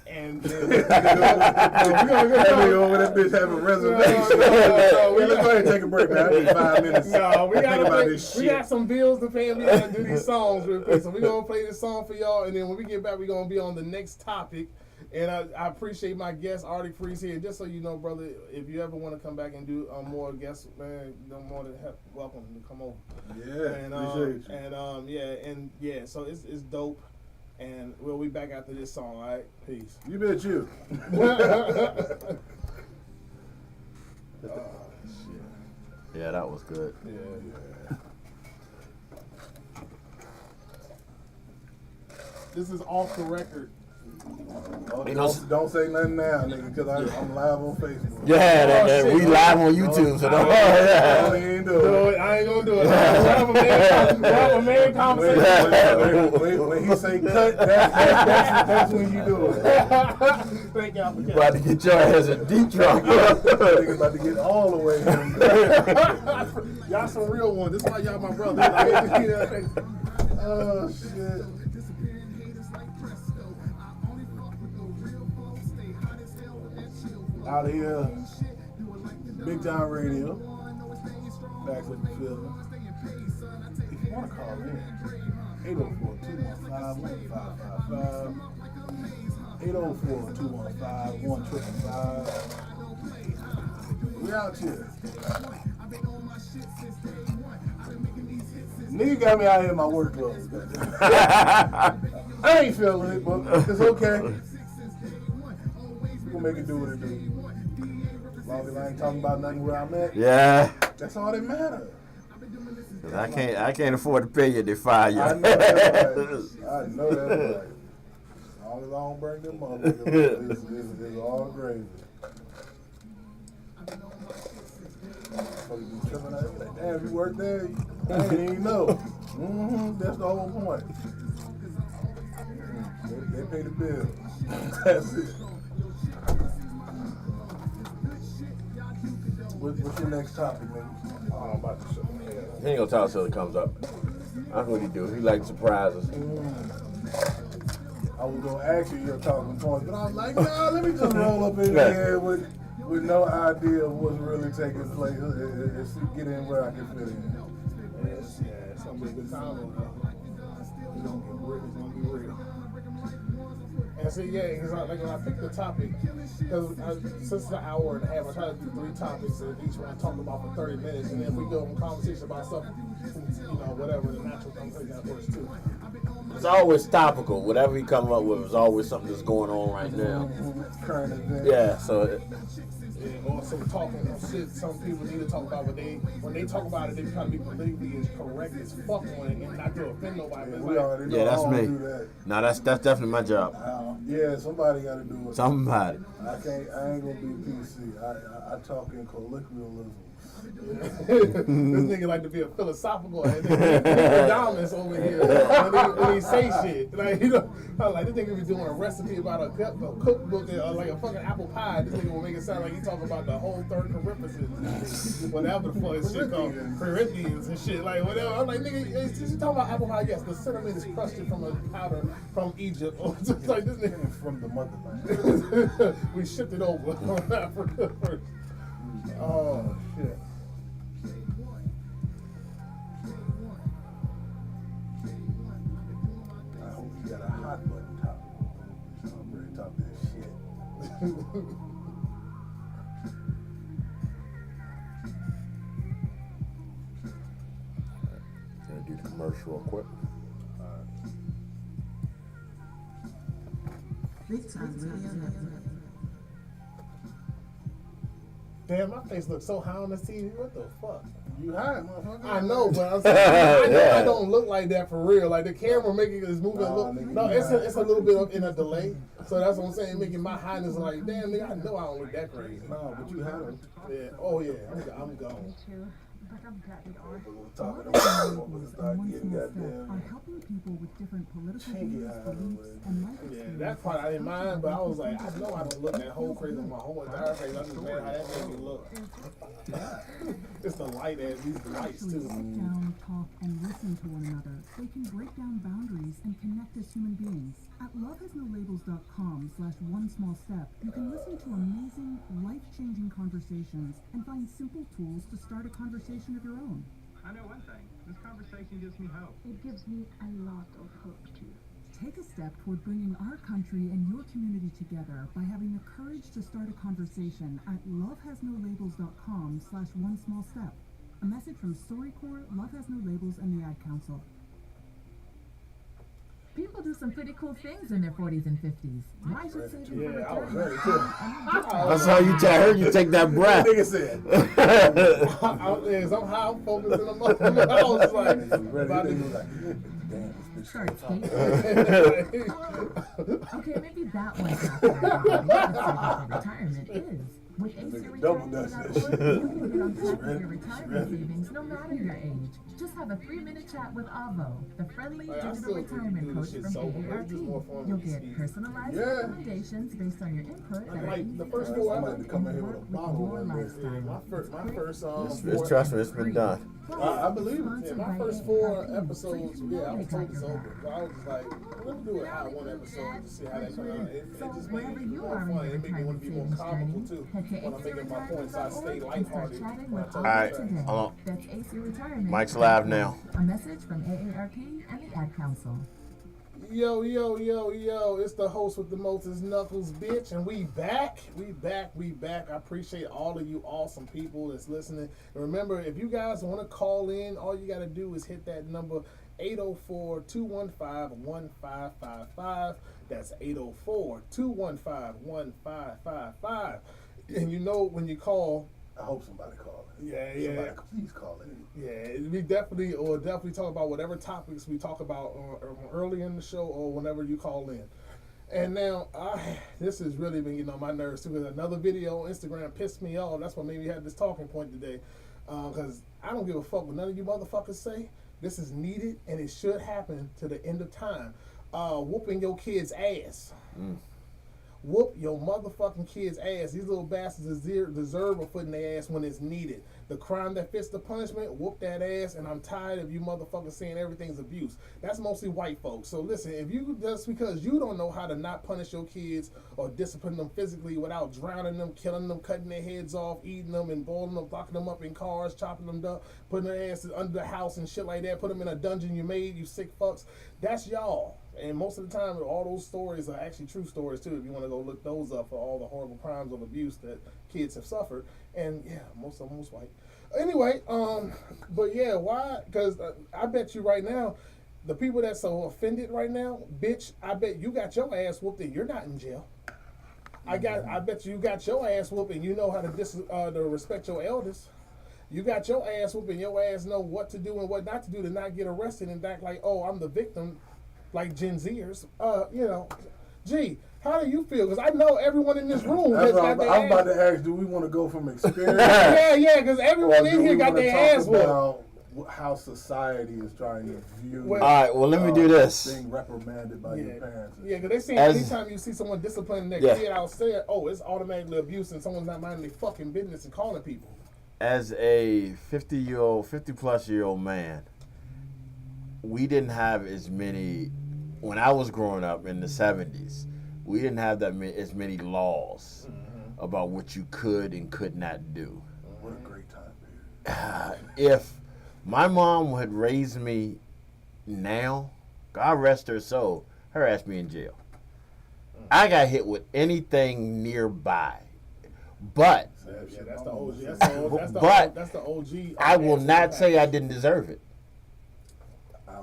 and then we're gonna That nigga over that bitch have a reservation. Let's go ahead and take a break, man. I need 5 minutes. No, we Think gotta about play, this we shit. got some bills to pay and we gotta do these songs real quick. So we're gonna play this song for y'all, and then when we get back, we're gonna be on the next topic. And I appreciate my guest, Arctic Freeze, here. Just so you know, brother, if you ever want to come back and do more guests, man, you're more than welcome to come over. Yeah, And appreciate you. so it's dope. And we'll be back after this song, all right? Peace. You bet you. Yeah, that was good. Yeah. This is off the record. Don't say nothing now, nigga, because I'm live on Facebook. Yeah, shit, we man. live on YouTube, so don't. I ain't doing it. I ain't gonna do it. We'll have a man conversation. When he say cut, that's when you do it. Thank y'all for You about to get your ass in deep trouble. Nigga about to get all the way in. Y'all some real ones. This is why y'all my brother. Oh, shit. Out of here, Big John Radio, back with the Feelingz. If you want to call in, 804-215-1555, 804-215-1555. We out here. Nigga got me out here in my work clothes. I ain't feeling it, but it's okay. We're gonna make it do what it do. As long as I ain't talking about nothing where I'm at, Yeah, that's all that matters. 'cause I can't afford to pay you. They fire you. I know that's right. I know that's right. As long as I don't bring them motherfuckers, it's all gravy. Motherfuckers be tripping out. Like, damn, you work there? I didn't even know. That's the whole point. They pay the bill. That's it. What's your next topic, man? I'm about to show you. He ain't gonna tell us till it comes up. That's what he do. He like surprises. I was gonna ask you your talking points, but I was like, nah, let me just roll up in there with no idea of what's really taking place. And get in where I can fit in. Yeah, it's gonna be a good time. It's gonna be real. And so because like when I picked the topic, because since it's an hour and a half, I try to do 3 topics and each one I talk about for 30 minutes, and then we go in conversation about stuff, whatever the natural conversation that works too. It's always topical. Whatever he come up with is always something that's going on right now. Current events. Yeah, so Yeah, or some talking shit some people need to talk about, but when they talk about it, they try to be politically as correct as fuck on it and not to offend nobody. Yeah, But we like, already know yeah, that's I don't me. do that. No, that's definitely my job. Yeah, somebody got to do it. Somebody. I ain't gonna be PC. I talk in colloquialism. This nigga like to be a philosophical Adamus over here when he say shit. Like, you know, I'm like, this nigga be doing a recipe about a cookbook or like a fucking apple pie. This nigga will make it sound like he talking about the whole third Corinthians, whatever the fuck this shit called, Corinthians and shit, like whatever. I'm like, nigga, is you talking about apple pie? Yes, the cinnamon is crusted from a powder from Egypt. Just like this nigga from the motherland. we shipped it over from Africa first. Oh shit. I hope you got a hot button top. I'm ready to top that shit. Gonna do the commercial real quick. Damn, my face looks so high on the TV. What the fuck? You hot, motherfucker. I know, but I'm saying, I know I don't look like that for real. Like the camera making this movement look. nigga, No, you it's a little bit in a delay. So that's what I'm saying, making my highness like, damn, nigga, I know I don't look that crazy. No, but you had him. Yeah. Oh yeah, I'm gone. But I'm glad you are. We'll talk One about small motherfuckers step start are getting goddamn. helping people with different political Chinky views, eyes beliefs, with- and life Yeah, experiences. that part I didn't mind, but I was like, I know I don't look that whole crazy on my whole entire face. I just mad how that made me look. It's the light ass, these lights Actually too. sit down, talk, and listen to one another. They can break down boundaries and connect as human beings. At lovehasnolabels.com/onesmallstep, you can listen to amazing, life-changing conversations and find simple tools to start a conversation of your own. I know one thing. This conversation gives me hope. It gives me a lot of hope too. Take a step toward bringing our country and your community together by having the courage to start a conversation at lovehasnolabels.com/onesmallstep. A message from StoryCorps, Love Has No Labels, and the Ad Council. People do some pretty cool things in their 40s and 50s. Why should save you Yeah, I was for ready retirement? too. That's how you I heard you take that breath. Nigga said. Somehow I'm focused in the moment. I was just like, about to- Damn, this bitch. Sorry, Kate. Okay, maybe that one's not for everybody. But saving for retirement is. With AC Nigga double Retirement dutch that Network, shit. you can get on track with your retirement savings no matter your age. Just have a 3-minute chat with Avo, the friendly Like, I digital still retirement do coach this shit from sober. It's AARP. just more fun You'll with get Steve. personalized Yeah. recommendations based on your input that are Like, easy the to first listen four I'm about to to come in and here with a work with bottle your one day. Yeah, lifestyle. my first It's trust me, it's been done. I believe it. Yeah, my first 4 episodes, yeah, I was totally sober. So I was just like, let me do it how one episode to see how that comes out. It So just made wherever it you more are in fun. your It made me want to be more retirement comical savings too. journey, head to When I'm making my points, I stay and start lighthearted chatting when I with tell Avo Alright, you today. hold on. That's AC Retirement. Mike's live now. A message from AARP and the Ad Council. Yo, yo, yo, yo, it's the host with the most, is Knuckles, bitch, and we back. We back. I appreciate all of you awesome people that's listening. And remember, if you guys want to call in, all you got to do is hit that number 804-215-1555. That's 804-215-1555. And you know when you call, I hope somebody call it. yeah, Somebody please call it. yeah, we definitely talk about whatever topics we talk about early in the show or whenever you call in. And now, this has really been getting on my nerves too, because another video on Instagram pissed me off. That's what made me have this talking point today. Because I don't give a fuck what none of you motherfuckers say. This is needed and it should happen to the end of time. Whooping your kid's ass. Whoop your motherfucking kid's ass. These little bastards deserve a foot in their ass when it's needed. The crime that fits the punishment, whoop that ass, and I'm tired of you motherfuckers saying everything's abuse. That's mostly white folks. So listen, if you just because you don't know how to not punish your kids or discipline them physically without drowning them, killing them, cutting their heads off, eating them, and boiling them, locking them up in cars, chopping them up, putting their asses under the house and shit like that, put them in a dungeon you made, you sick fucks, that's y'all. And most of the time, all those stories are actually true stories too. If you want to go look those up for all the horrible crimes of abuse that kids have suffered, and yeah, most of them was white. Anyway, but yeah, why? Because I bet you right now, the people that's so offended right now, bitch, I bet you got your ass whooped and you're not in jail. I bet you got your ass whooped and you know how to respect your elders. You got your ass whooped and your ass know what to do and what not to do to not get arrested and act like, oh, I'm the victim. Like Gen Zers, gee, How do you feel? Because I know everyone in this room has That's got what their I'm about ass. to ask. Do we want to go from experience? Yeah, because everyone Or in do here we got wanna their talk ass whooped. about how society is trying to view? Well, All right, well, let me do this. Being reprimanded by your parents. Yeah, because they say As- anytime you see someone disciplining their Yeah. kid outside, oh, it's automatically abuse and someone's not minding their fucking business and calling people. As a 50-plus-year-old man, we didn't have as many, when I was growing up in the 70s, we didn't have as many laws about what you could and could not do. What a great time period. If my mom had raised me now, God rest her soul, her ass be in jail. I got hit with anything nearby. But Yeah, that's the OG. That's the But that's the OG. I will not say I didn't deserve it. I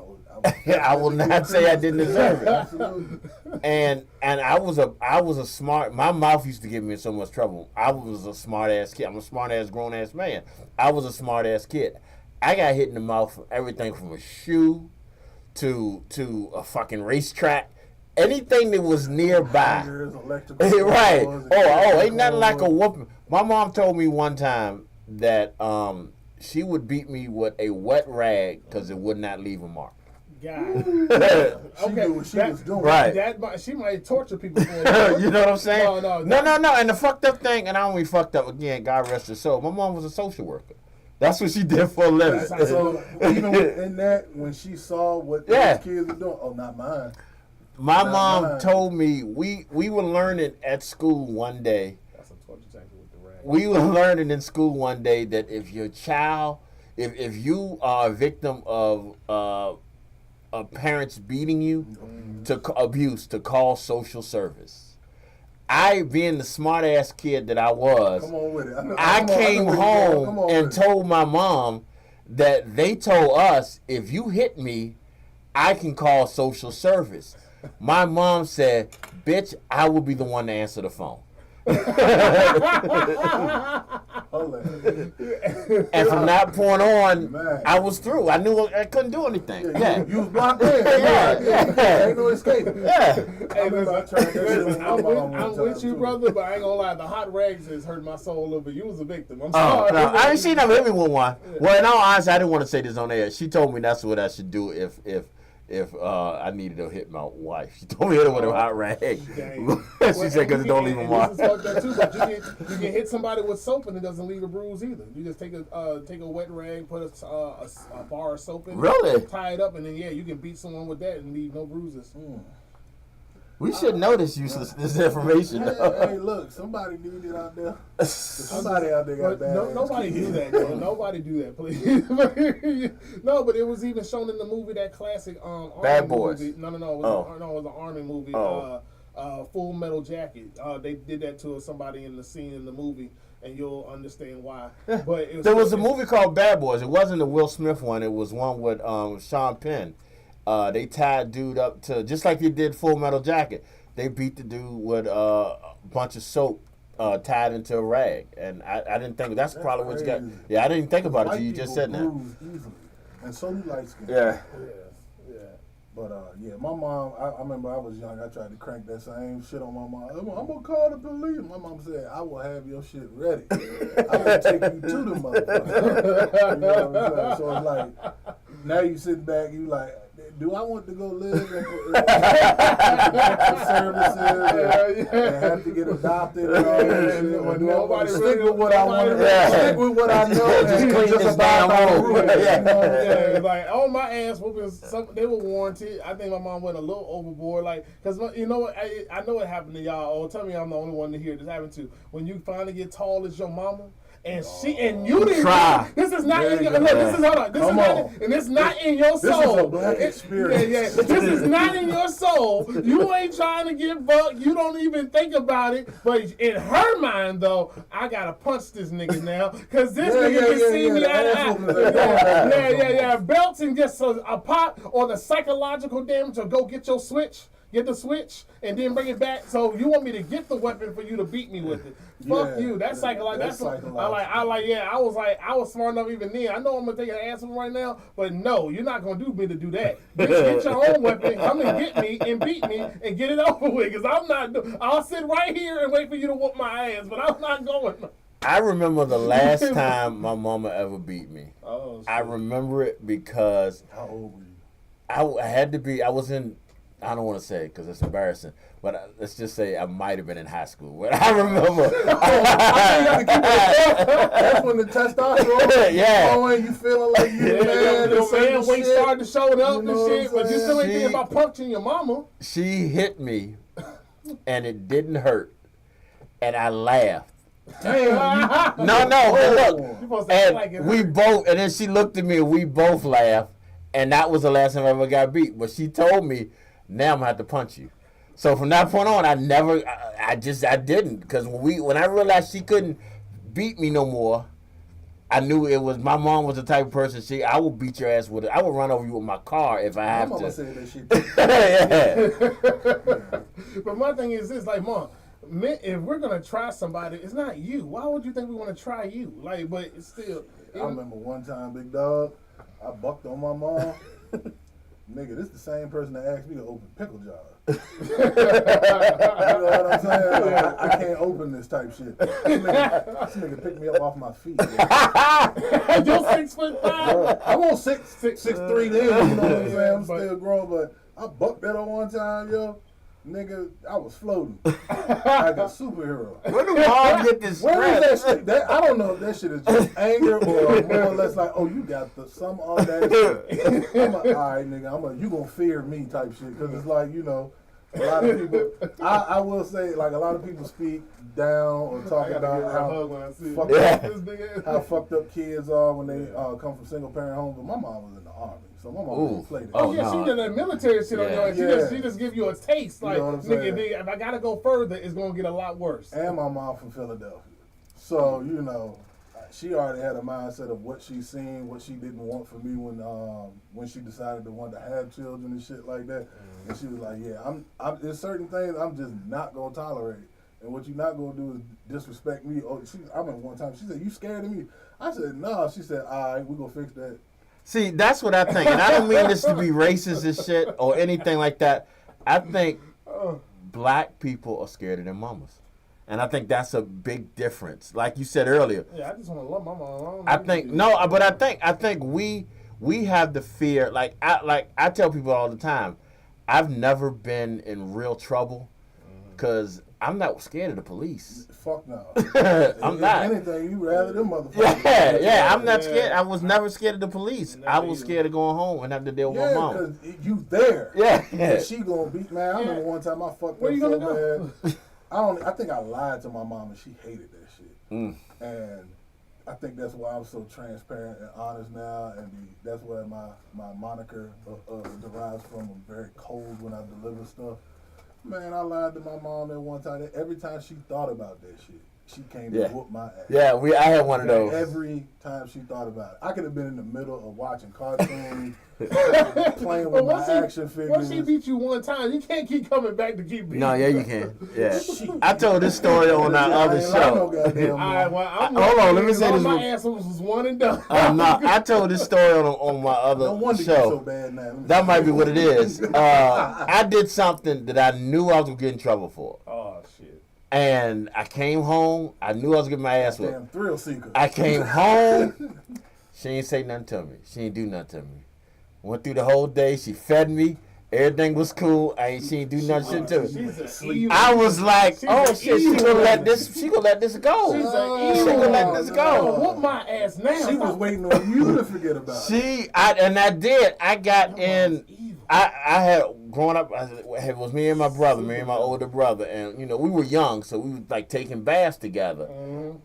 I will not say I didn't deserve it. Absolutely. And I was a smart. My mouth used to get me in so much trouble. I was a smart ass kid. I'm a smart ass grown ass man. I was a smart ass kid. I got hit in the mouth for everything from a shoe to a fucking racetrack. Anything that was nearby. Fingers, electrical Right. cords, Ain't nothing like a whooping. My mom told me one time that she would beat me with a wet rag because it would not leave a mark. God. She knew what she was doing. Right. She might torture people for it. You know what I'm saying? No. And the fucked up thing, and I only fucked up again, God rest her soul. My mom was a social worker. That's what she did for a living. So even in that, when she saw what Yeah. those kids were doing, oh, not mine. My Not mom mine. told me we were learning at school one day. That's a torture tactic with the rag. We were learning in school one day that if your child, if you are a victim of parents beating you, to abuse, to call social service. I, being the smart ass kid that I was, Come on with it. I came Come home on and with it. told my mom that they told us if you hit me, I can call social service. My mom said, "Bitch, I will be the one to answer the phone." Hold on. And from that point on, Man. I was through. I knew I couldn't do anything. Yeah. You was blocked in. Yeah. Ain't no escape. Yeah. Hey, remember I tried that shit listen, with my I'm mom one with time, you, too. brother, but I ain't gonna lie. The hot rags has hurt my soul a little bit. You was a victim. I'm Oh, sorry. no, I ain't seen them hit me with one. Well, in all honesty, I didn't want to say this on air. She told me that's what I should do if I needed to hit my wife. She told me to hit her with a hot rag. Dang. She said because it don't leave a mark. This is fucked up too, but you can hit somebody with soap and it doesn't leave a bruise either. You just take a wet rag, put a bar of soap in it, Really? tie it up, and then you can beat someone with that and leave no bruises. We should know this information. Hey, look, somebody need it out there. Somebody out there got But bad. nobody do that, bro. Nobody do that, please. No, but it was even shown in the movie, that classic Bad Army Boys. movie. No, it was an Army movie. Oh. Full Metal Jacket. They did that to somebody in the scene in the movie, and you'll understand why. But There was a movie called Bad Boys. It wasn't the Will Smith one. It was one with Sean Penn. They tied dude up to, just like they did Full Metal Jacket. They beat the dude with a bunch of soap tied into a rag. And I didn't think, that's probably what you got. crazy. Yeah, I didn't think about it White till you just people said that. bruise easily. And so do light skin. Yeah. Yeah. But yeah, my mom, I remember I was young, I tried to crank that same shit on my mom. I'm gonna call the police. My mom said, I will have your shit ready. I'm gonna take you to the motherfucker. You know what I'm saying? So it's like, now you sit back, you like, do I want to go live in services and have to get adopted and all that shit? Or do I want to stick with what I want to stick with what I know Just and clean just this about damn my home. room? Yeah, like all my ass whoopings, they were warranted. I think my mom went a little overboard, like, cause you know what? I know it happened to y'all. Oh, tell me I'm the only one to hear this happen to. When you finally get tall as your mama. And you didn't Try. This is not in your There you look. go. This is hold on. This is Come not, on. and it's not in your This soul. is a black experience. Yeah. This is not in your soul. You ain't trying to get bucked. You don't even think about it. But in her mind, though, I gotta punch this nigga now because this nigga can see me the eye to ass whoopings eye. ain't going Yeah. Belts and just a pop or the psychological damage or go get your switch. get the switch, and then bring it back. So you want me to get the weapon for you to beat me with it? Fuck you. That's psychological. That's psychological. I was smart enough even then. I know I'm gonna take an ass from right now, but no, you're not gonna do me to do that. Bitch, get your own weapon. Come and get me and beat me and get it over with. Cause I'm not. I'll sit right here and wait for you to whoop my ass, but I'm not going. I remember the last time my mama ever beat me. Oh, shit. I remember it because How old were you? I had to be. I was in. I don't want to say because it's embarrassing, but let's just say I might have been in high school. But I remember. That's when the testosterone Yeah. going, you feeling like you man. Your man weight shit. started to show up You know and shit, what I'm but you still ain't saying? thinking about punching your mama. She hit me, and it didn't hurt, and I laughed. Damn. No, You look, supposed to act and like it we hurt. both, and then she looked at me, and we both laughed, and that was the last time I ever got beat. But she told me, now I'm gonna have to punch you. So from that point on, I didn't, because when I realized she couldn't beat me no more, I knew it was my mom was the type of person. I would beat your ass with it. I would run over you with my car if I My have mama to. said that shit. Yeah. But my thing is this, like, Mom, if we're gonna try somebody, it's not you. Why would you think we want to try you? Like, but it's still. I remember one time, big dog, I bucked on my mom. Nigga, this the same person that asked me to open pickle jars. You know what I'm saying? Like, I can't open this type shit. This nigga picked me up off my feet. You're 6'5". I'm on 6'3" then, you know what I'm saying? I'm still grown, but I bucked that on one time, yo. Nigga, I was floating like a superhero. Where do mom get this Where is strength? that shit? I don't know if that shit is just anger or more or less like, oh, you got some of that shit. I'm like, all right, nigga, you gonna fear me type shit. Because it's like, you know, a lot of people, I will say, like, a lot of people speak down or talk about how fucked up kids are when they come from single parent homes. But my mom was in the army. So my mom didn't play that. Oh, yeah, she did that military shit on your ass. She just give you a taste. Like, You know what I'm saying? nigga, if I gotta go further, it's gonna get a lot worse. And my mom from Philadelphia. So, you know, she already had a mindset of what she seen, what she didn't want for me when she decided to want to have children and shit like that. And she was like, yeah, I'm there's certain things I'm just not gonna tolerate. And what you're not gonna do is disrespect me. I remember one time she said, "You scared of me?" I said, "No." She said, "All right, we gonna fix that." See, that's what I think. And I don't mean this to be racist and shit or anything like that. I think black people are scared of their mamas. And I think that's a big difference. Like you said earlier. Yeah, I just want to love my mom. I think we have the fear. Like I tell people all the time, I've never been in real trouble because I'm not scared of the police. Fuck no. I'm not. Anything, you rather them motherfuckers. Yeah, I'm not scared. I was never scared of the police. I was scared of going home and having to deal with my mom. Because you there. Yeah. She gonna beat, man. I remember one time I fucked Where her you so gonna bad. I think I lied to my mom and she hated that shit. And I think that's why I'm so transparent and honest now, and that's where my moniker derives from. I'm very cold when I deliver stuff. Man, I lied to my mom that one time. Every time she thought about that shit, she came to whoop my ass. Yeah, I had one of those. Every time she thought about it. I could have been in the middle of watching cartoons, playing with my action figures. Once she beat you one time, you can't keep coming back to keep beating. No, yeah, you can. Yeah. I told this story on our other show. All right, well, Hold on, let me say this. My ass was one and done. No, I told this story on my other No wonder show. you're so bad now. That might be what it is. I did something that I knew I was going to get in trouble for. Oh, shit. And I came home. I knew I was getting my ass whipped. Damn thrill seeker. I came home. She ain't say nothing to me. She ain't do nothing to me. Went through the whole day. She fed me. Everything was cool. She ain't do nothing to me. I was like, oh shit, she gonna let this go. She's She gonna let this go. Whoop my ass now. She was waiting on you to forget about it. I did. I got in. I had growing up. It was me and my brother, me and my older brother, and you know we were young, so we was like taking baths together.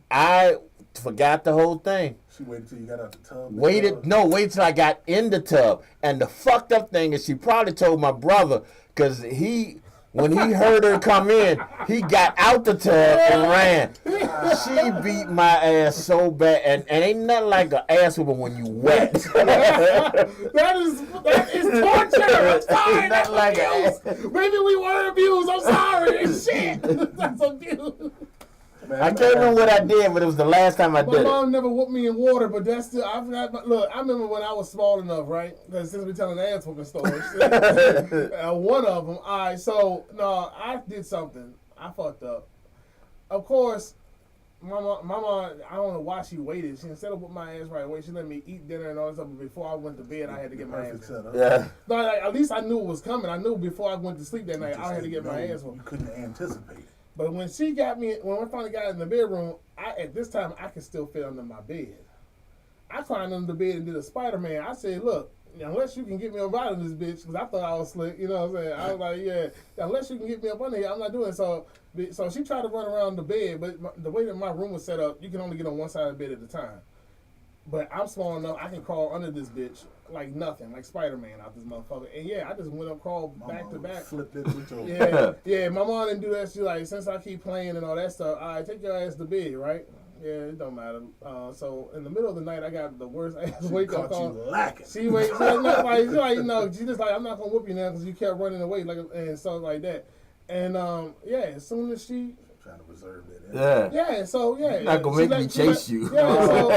I forgot the whole thing. She waited till you got out the tub. Wait till I got in the tub. And the fucked up thing is she probably told my brother because he When he heard her come in, he got out the tub and ran. She beat my ass so bad, and ain't nothing like an ass whooping when you wet. that is torture. I'm sorry. Ain't That's nothing like abuse. an Maybe we were abused. I'm sorry. Shit. That's abuse. Man, I can't remember what I did, but it was the last time I My did it. mom never whooped me in water, but that's still. I forgot. Look, I remember when I was small enough, right? Because since we're telling ass whooping stories, one of them. All right, so no, I did something. I fucked up. Of course, my mom. I don't know why she waited. She instead of whooping my ass right away, she let me eat dinner and all that stuff. But before I went to bed, I had to get my ass whooped. Yeah. No, like, at least I knew it was coming. I knew before I went to sleep that night, I had to get my ass whooped. You couldn't anticipate it. But when she got me, when I finally got in the bedroom, at this time I could still fit under my bed. I climbed under the bed and did a Spider-Man. I said, look, unless you can get me up out of this bitch, because I thought I was slick, you know what I'm saying? I was like, yeah, unless you can get me up under here, I'm not doing it. So she tried to run around the bed, but the way that my room was set up, you can only get on one side of the bed at a time. But I'm small enough, I can crawl under this bitch like nothing, like Spider-Man out this motherfucker. And yeah, I just went up, crawled back to back. Flipped it with your Yeah, my mom didn't do that. She like, since I keep playing and all that stuff, all right, take your ass to bed, right? Yeah, it don't matter. So in the middle of the night, I got the worst ass wake up call. She just like, I'm not gonna whoop you now because you kept running away, like, and stuff like that. And yeah, as soon as she trying to preserve that. Yeah, so yeah. You're not gonna make me chase you. Yeah, so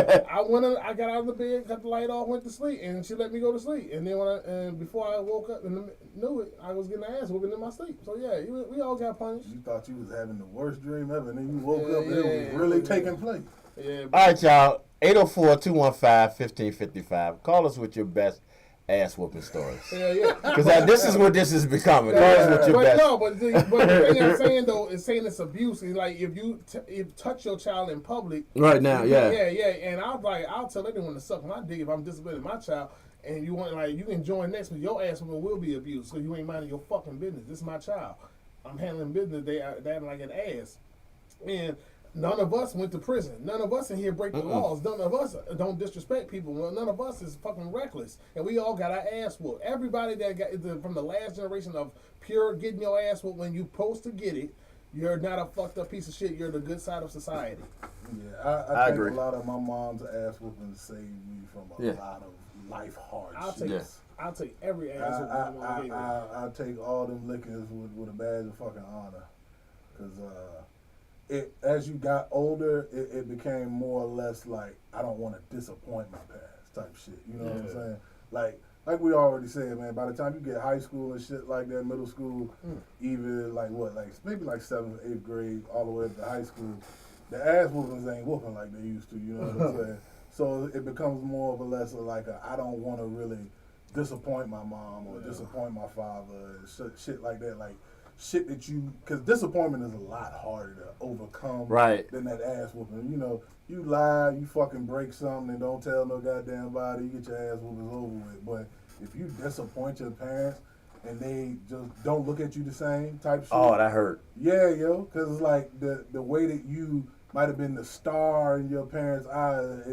I got out of the bed, cut the light off, went to sleep, and she let me go to sleep. And then before I woke up and knew it, I was getting ass whooping in my sleep. So yeah, we all got punished. You thought you was having the worst dream ever, and then you woke up and it was really taking place. Yeah. All right, y'all. 804-215-1555. Call us with your best ass whooping stories. Yeah. Because this is what this is becoming. Call us with your best. No, but the thing I'm saying though is saying it's abuse. It's like if you touch your child in public. Right now, yeah. And I'll tell anyone to suck my dick if I'm disciplining my child. And you want you can join next, but your ass will be abused. So you ain't minding your fucking business. This is my child. I'm handling business. They acting like an ass. And none of us went to prison. None of us in here break the laws. None of us don't disrespect people. None of us is fucking reckless. And we all got our ass whooped. Everybody that got from the last generation of pure getting your ass whooped when you supposed to get it, you're not a fucked up piece of shit. You're the good side of society. Yeah, I think agree. a lot of my mom's ass whooping saved me from a lot of life hardships. I'll take every ass whooping I take all them lickings with a badge of fucking honor. Because as you got older, it became more or less like, I don't want to disappoint my parents type shit. You know what I'm saying? Like we already said, man, by the time you get high school and shit like that, middle school, even maybe 7th, 8th grade, all the way up to high school, the ass whoopings ain't whooping like they used to, you know what I'm saying? So it becomes more of a less of like I don't want to really disappoint my mom or disappoint my father, and shit like that. Like, shit that because disappointment is a lot harder to overcome than that ass whooping. You know, you lie, you fucking break something and don't tell no goddamn body, you get your ass whoopings over with. But if you disappoint your parents and they just don't look at you the same type shit. Oh, that hurt. Yeah, yo, because it's like the way that you might have been the star in your parents' eyes,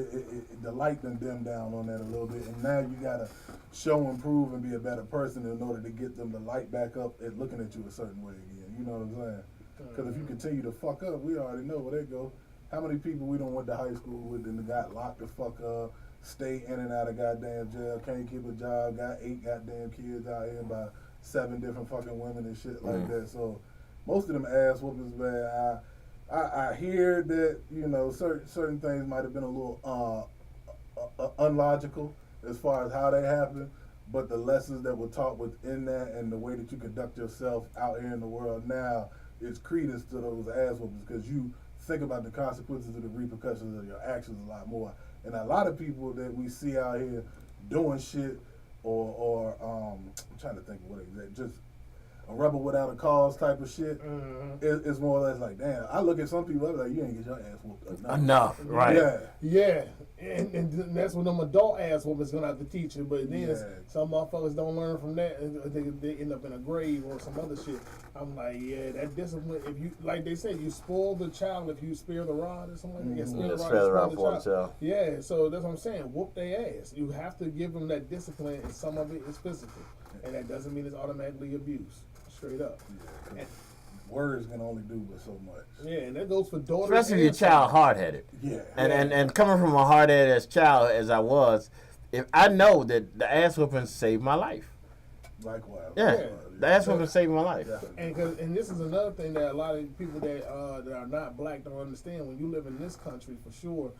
the light done dimmed down on that a little bit, and now you gotta show and prove and be a better person in order to get them to light back up at looking at you a certain way again. You know what I'm saying? Because if you continue to fuck up, we already know where they go. How many people we done went to high school with and got locked the fuck up, stay in and out of goddamn jail, can't keep a job, got 8 goddamn kids out here by 7 different fucking women and shit like that. So most of them ass whoopings, man, I hear that, you know, certain things might have been a little unlogical as far as how they happen, but the lessons that were taught within that and the way that you conduct yourself out here in the world now is credence to those ass whoopings, because you think about the consequences of the repercussions of your actions a lot more. And a lot of people that we see out here doing shit or I'm trying to think of what exactly, just a rebel without a cause type of shit, it's more or less like, damn, I look at some people, I'm like, you ain't get your ass whooped enough. Right. Yeah. And that's when them adult ass whoopers gonna have to teach you. But then some motherfuckers don't learn from that, and they end up in a grave or some other shit. I'm like, yeah, that discipline. If you, like they said, you spoil the child if you spare the rod or something like that. Spare the rod for the child. Yeah, so that's what I'm saying. Whoop their ass. You have to give them that discipline, and some of it is physical, and that doesn't mean it's automatically abuse. straight up. Yeah, words can only do but so much. Yeah, and that goes for daughters. Especially if your and child sons. hard-headed. Yeah. And coming from a hard-headed as child as I was, if I know that the ass whooping saved my life. Likewise. Yeah, the ass whooping saved my life. Definitely. And this is another thing that a lot of people that are not black don't understand. When you live in this country, for sure,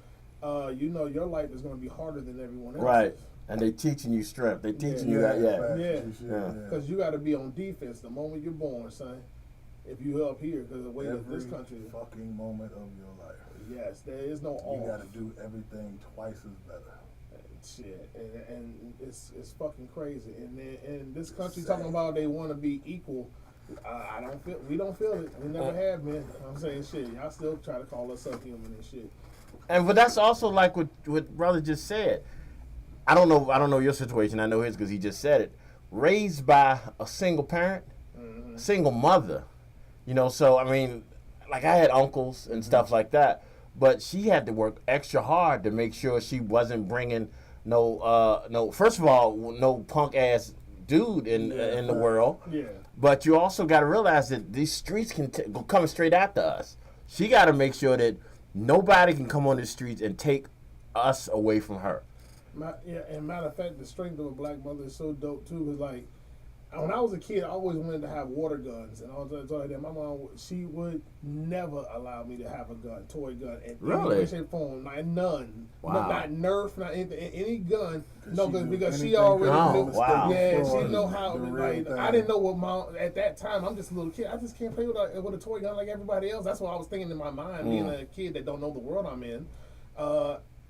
you know your life is going to be harder than everyone else's. Right. And they teaching you strength. They teaching you that, Yeah. Because you got to be on defense the moment you're born, son. If you up here, because the way that this country is. Fucking moment of your life. Yes, there is no off. You got to do everything twice as better. Shit, and it's fucking crazy. And this country talking about they want to be equal. We don't feel it. We never have, man. I'm saying shit. Y'all still try to call us subhuman and shit. But that's also like what brother just said. I don't know your situation. I know his because he just said it. Raised by a single parent, single mother. You know, so I mean, like I had uncles and stuff like that, but she had to work extra hard to make sure she wasn't bringing no. First of all, no punk ass dude in the world. Yeah. But you also got to realize that these streets can go coming straight after us. She got to make sure that nobody can come on the streets and take us away from her. And matter of fact, the strength of a black mother is so dope too. Cause like when I was a kid, I always wanted to have water guns, and I was like that. My mom, she would never allow me to have a gun, toy gun, in Really? any way, shape, form. Like none. Wow. Not Nerf, not anything, any gun. No, because she anything already Oh, knew. wow. Yeah, she Destroy know how. the real Like thing. I didn't know what mom at that time. I'm just a little kid. I just can't play with a toy gun like everybody else. That's what I was thinking in my mind, being a kid that don't know the world I'm in.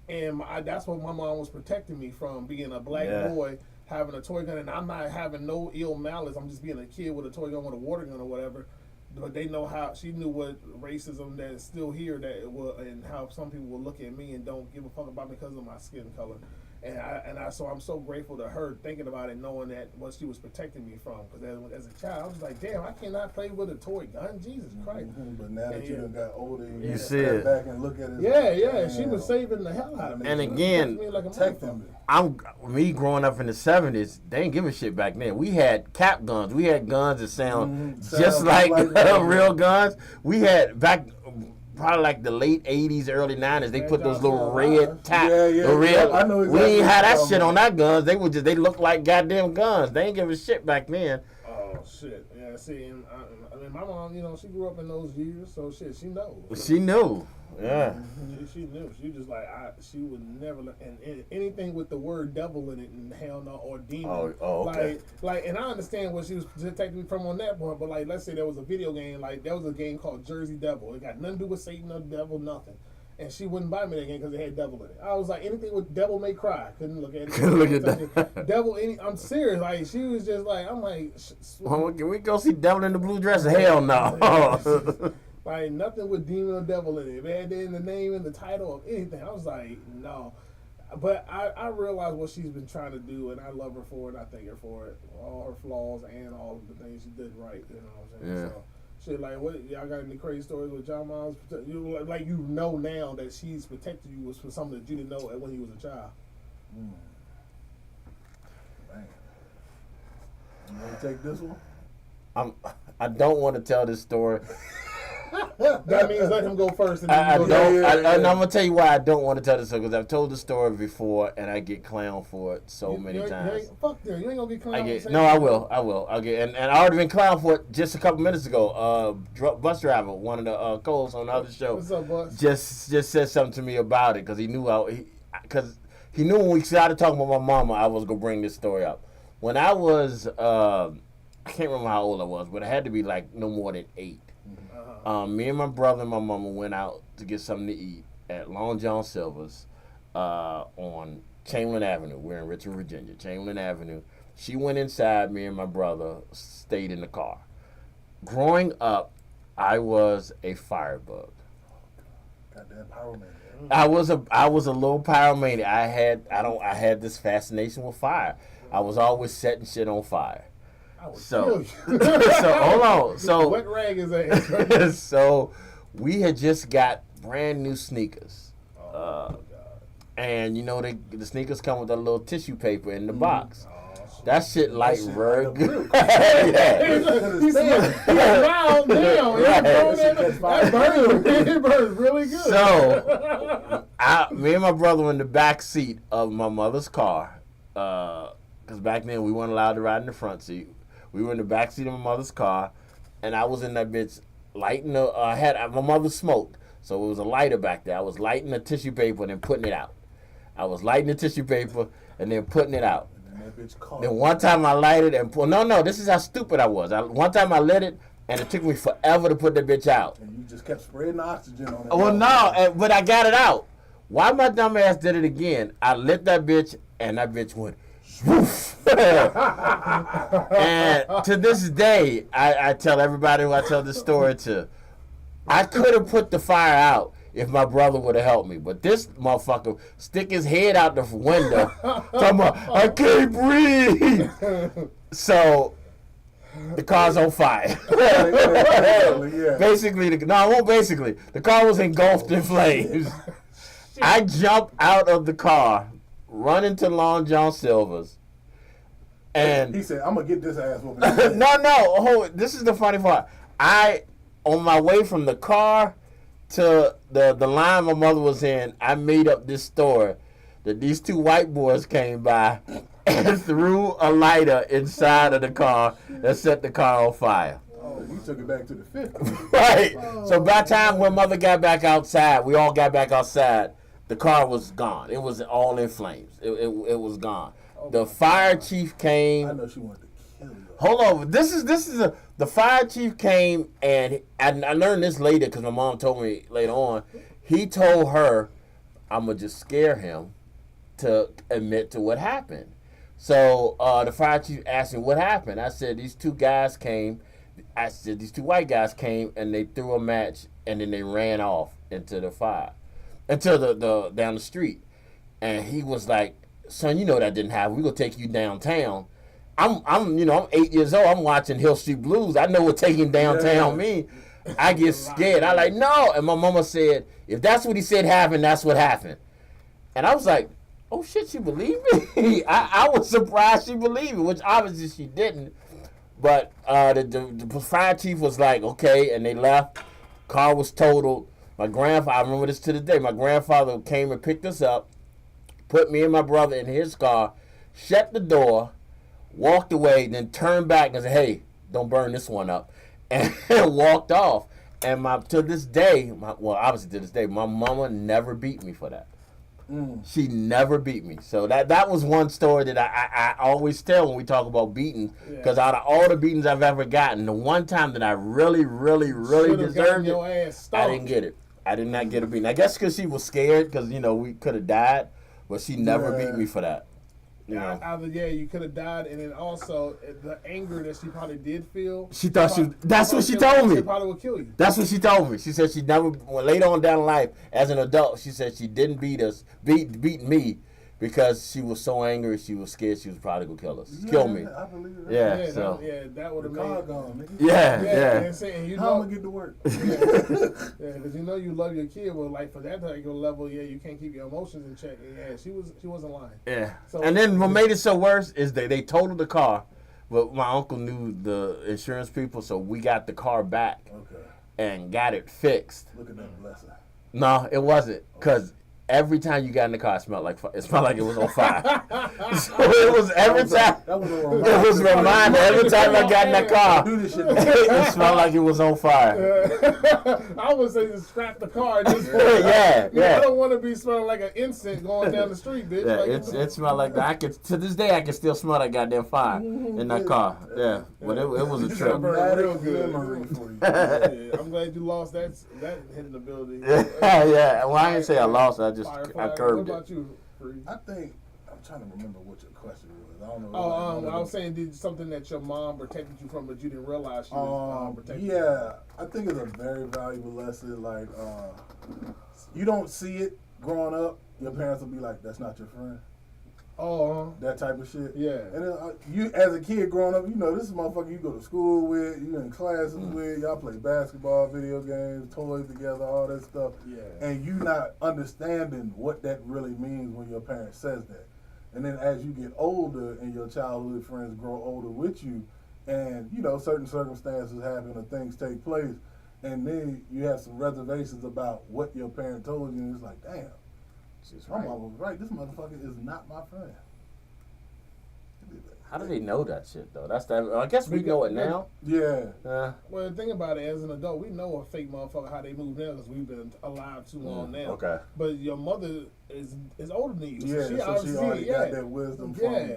And that's what my mom was protecting me from, being a black boy having a toy gun, and I'm not having no ill malice. I'm just being a kid with a toy gun, with a water gun or whatever. But they know how she knew what racism that is still here, that it will, and how some people will look at me and don't give a fuck about me because of my skin color. So I'm so grateful to her thinking about it, knowing that what she was protecting me from. Because as a child, I was like, damn, I cannot play with a toy gun. Jesus Christ. But now that you done got older, you see step it. back and look at it. Yeah, she was saving the hell out of me. And She was again, protecting me like a protecting motherfucker. Me growing up in the 70s, they didn't give a shit back then. We had cap guns. We had guns that sound just Sound like like real guns. We had back probably like the late 80s, early 90s. They put those little red tap. Yeah, the red. I know we exactly ain't had what that you're shit talking on our guns. They looked like goddamn guns. They ain't give a shit back then. Oh shit! Yeah, see, and I mean, my mom, she grew up in those years, so shit, she knows. She knew. Yeah. She knew. She just like she would never and anything with the word devil in it, and hell no, or demon. Oh, okay. Like, and I understand what she was protecting me from on that point, but like, let's say there was a video game, like there was a game called Jersey Devil. It got nothing to do with Satan or the devil, nothing. And she wouldn't buy me that game because it had devil in it. I was like, anything with devil may cry. Couldn't look at it. Couldn't look at that. Devil, I'm serious. Like, she was just like, I'm like, Can we go see Devil in the Blue Dress? Hell no. like, nothing with demon or devil in it. If it had in the name and the title of anything, I was like, no. But I realized what she's been trying to do, and I love her for it. I thank her for it. All her flaws and all of the things she did right. You know what I'm saying? Yeah. So, shit, like, what y'all got any crazy stories with y'all moms? You know now that she's protected you was for something that you didn't know when you was a child. Man. You want to take this one? I don't want to tell this story. That means let him go first. And then I you don't. go And I'm gonna tell you why I don't want to tell this story, because I've told the story before and I get clowned for it so many times. Fuck them. You ain't gonna get clowned. I will. I'll get. And I already been clowned for it just a couple minutes ago. Bus driver, one of the co-hosts on the other show, What's up, Bus? just said something to me about it because he knew he knew when we started talking about my mama, I was gonna bring this story up. When I was I can't remember how old I was, but I had to be like no more than 8. Me and my brother and my mama went out to get something to eat at Long John Silver's on Chamberlain Avenue. We're in Richmond, Virginia. Chamberlain Avenue. She went inside. Me and my brother stayed in the car. Growing up, I was a firebug. Goddamn Power Man. I was a little pyromaniac. I had this fascination with fire. I was always setting shit on fire. So hold on. So what rag is that? So we had just got brand new sneakers. And the sneakers come with a little tissue paper in the box. That shit light shit very light up good. real Yeah. He's round down. Right. That burns. It burns really good. So, me and my brother were in the back seat of my mother's car. Because back then we weren't allowed to ride in the front seat. We were in the back seat of my mother's car, and I was in that bitch lighting my mother smoked, so it was a lighter back there. I was lighting the tissue paper and then putting it out. I was lighting the tissue paper and then putting it out. And that bitch caught. Then one time I lighted and no, this is how stupid I was. One time I lit it, and it took me forever to put the bitch out. And you just kept spreading oxygen on it. Well, no, but I got it out. Why my dumb ass did it again? I lit that bitch, and that bitch went woof. And to this day, I tell everybody who I tell this story to, I could have put the fire out if my brother would have helped me. But this motherfucker stick his head out the window, talking about, I can't breathe. So the car's on fire. Yeah. Basically, the car was engulfed in flames. I jumped out of the car, run into Long John Silver's, and He said, I'm going to get this ass whooping. no, this is the funny part. On my way from the car to the line my mother was in, I made up this story that these two white boys came by and threw a lighter inside of the car and set the car on fire. Oh, you took it back to the 50s. Right. So by the time when mother got back outside, we all got back outside, the car was gone. It was all in flames. It was gone. The fire chief came. I know she wanted to kill you. Hold on. The fire chief came, and I learned this later because my mom told me later on. He told her, I'm going to just scare him to admit to what happened. So the fire chief asked me what happened. I said, these two white guys came, and they threw a match, and then they ran off into the fire, into the down the street. And he was like, son, you know that didn't happen. We're going to take you downtown. I'm 8 years old. I'm watching Hill Street Blues. I know what taking downtown means. I get scared. I like, no. And my mama said, if that's what he said happened, that's what happened. And I was like, oh, shit, she believed me? I was surprised she believed me, which obviously she didn't. But the fire chief was like, okay, and they left. Car was totaled. I remember this to this day. My grandfather came and picked us up, put me and my brother in his car, shut the door, walked away, then turned back and said, hey, don't burn this one up, and walked off. And to this day, my mama never beat me for that. She never beat me. So that was one story that I always tell when we talk about beatings, because out of all the beatings I've ever gotten, the one time that I really, really, really deserved it, I didn't get it. I did not get a beating. I guess because she was scared, because, we could have died, but she never beat me for that. You could have died, and then also the anger that she probably did feel. She thought that's what she told me. She probably would kill you. That's what she told me. She said she never, later on down in life, as an adult, she said she didn't beat me because she was so angry, she was scared she was probably going to kill us. Kill me. I believe it. That would have made car gone, nigga. Yeah. How am I get to work? Because you love your kid. Well, like for that type of level, you can't keep your emotions in check. And she wasn't lying. Yeah. So, and then what made it so worse is they totaled the car, but my uncle knew the insurance people, so we got the car back and got it fixed. Look at that blessing. No, it wasn't, because every time you got in the car, it smelled like it was on fire. So it was every time. That was it was a reminder. Every time I got in that car, it smelled like it was on fire. I would say just scrap the car. Just I don't want to be smelling like an incense going down the street, bitch. Yeah, it smelled like that. To this day, I can still smell that goddamn fire in that car. Yeah, but it was a trip. Real good. I'm glad you lost that hitting the building. Yeah. Well, I didn't say I lost. I curbed it. What about you, Free? I think I'm trying to remember what your question was. I don't know. I was saying, did something that your mom protected you from, but you didn't realize she was protecting you? Yeah, I think it's a very valuable lesson. Like, you don't see it growing up. Your parents will be like, "That's not your friend." That type of shit. Yeah. And then, you, as a kid growing up, this is a motherfucker you go to school with, you in classes with, y'all play basketball, video games, toys together, all that stuff. Yeah. And you not understanding what that really means when your parent says that. And then as you get older and your childhood friends grow older with you, and you know certain circumstances happen or things take place, and then you have some reservations about what your parent told you, and it's like, damn, my mom was right. This motherfucker is not my friend. How do they know that shit though? That's that. I guess we know it now. Yeah. Well, the thing about it, as an adult, we know a fake motherfucker how they move now because we've been alive too long now. Okay. But your mother is older than you. Yeah, so she already got that wisdom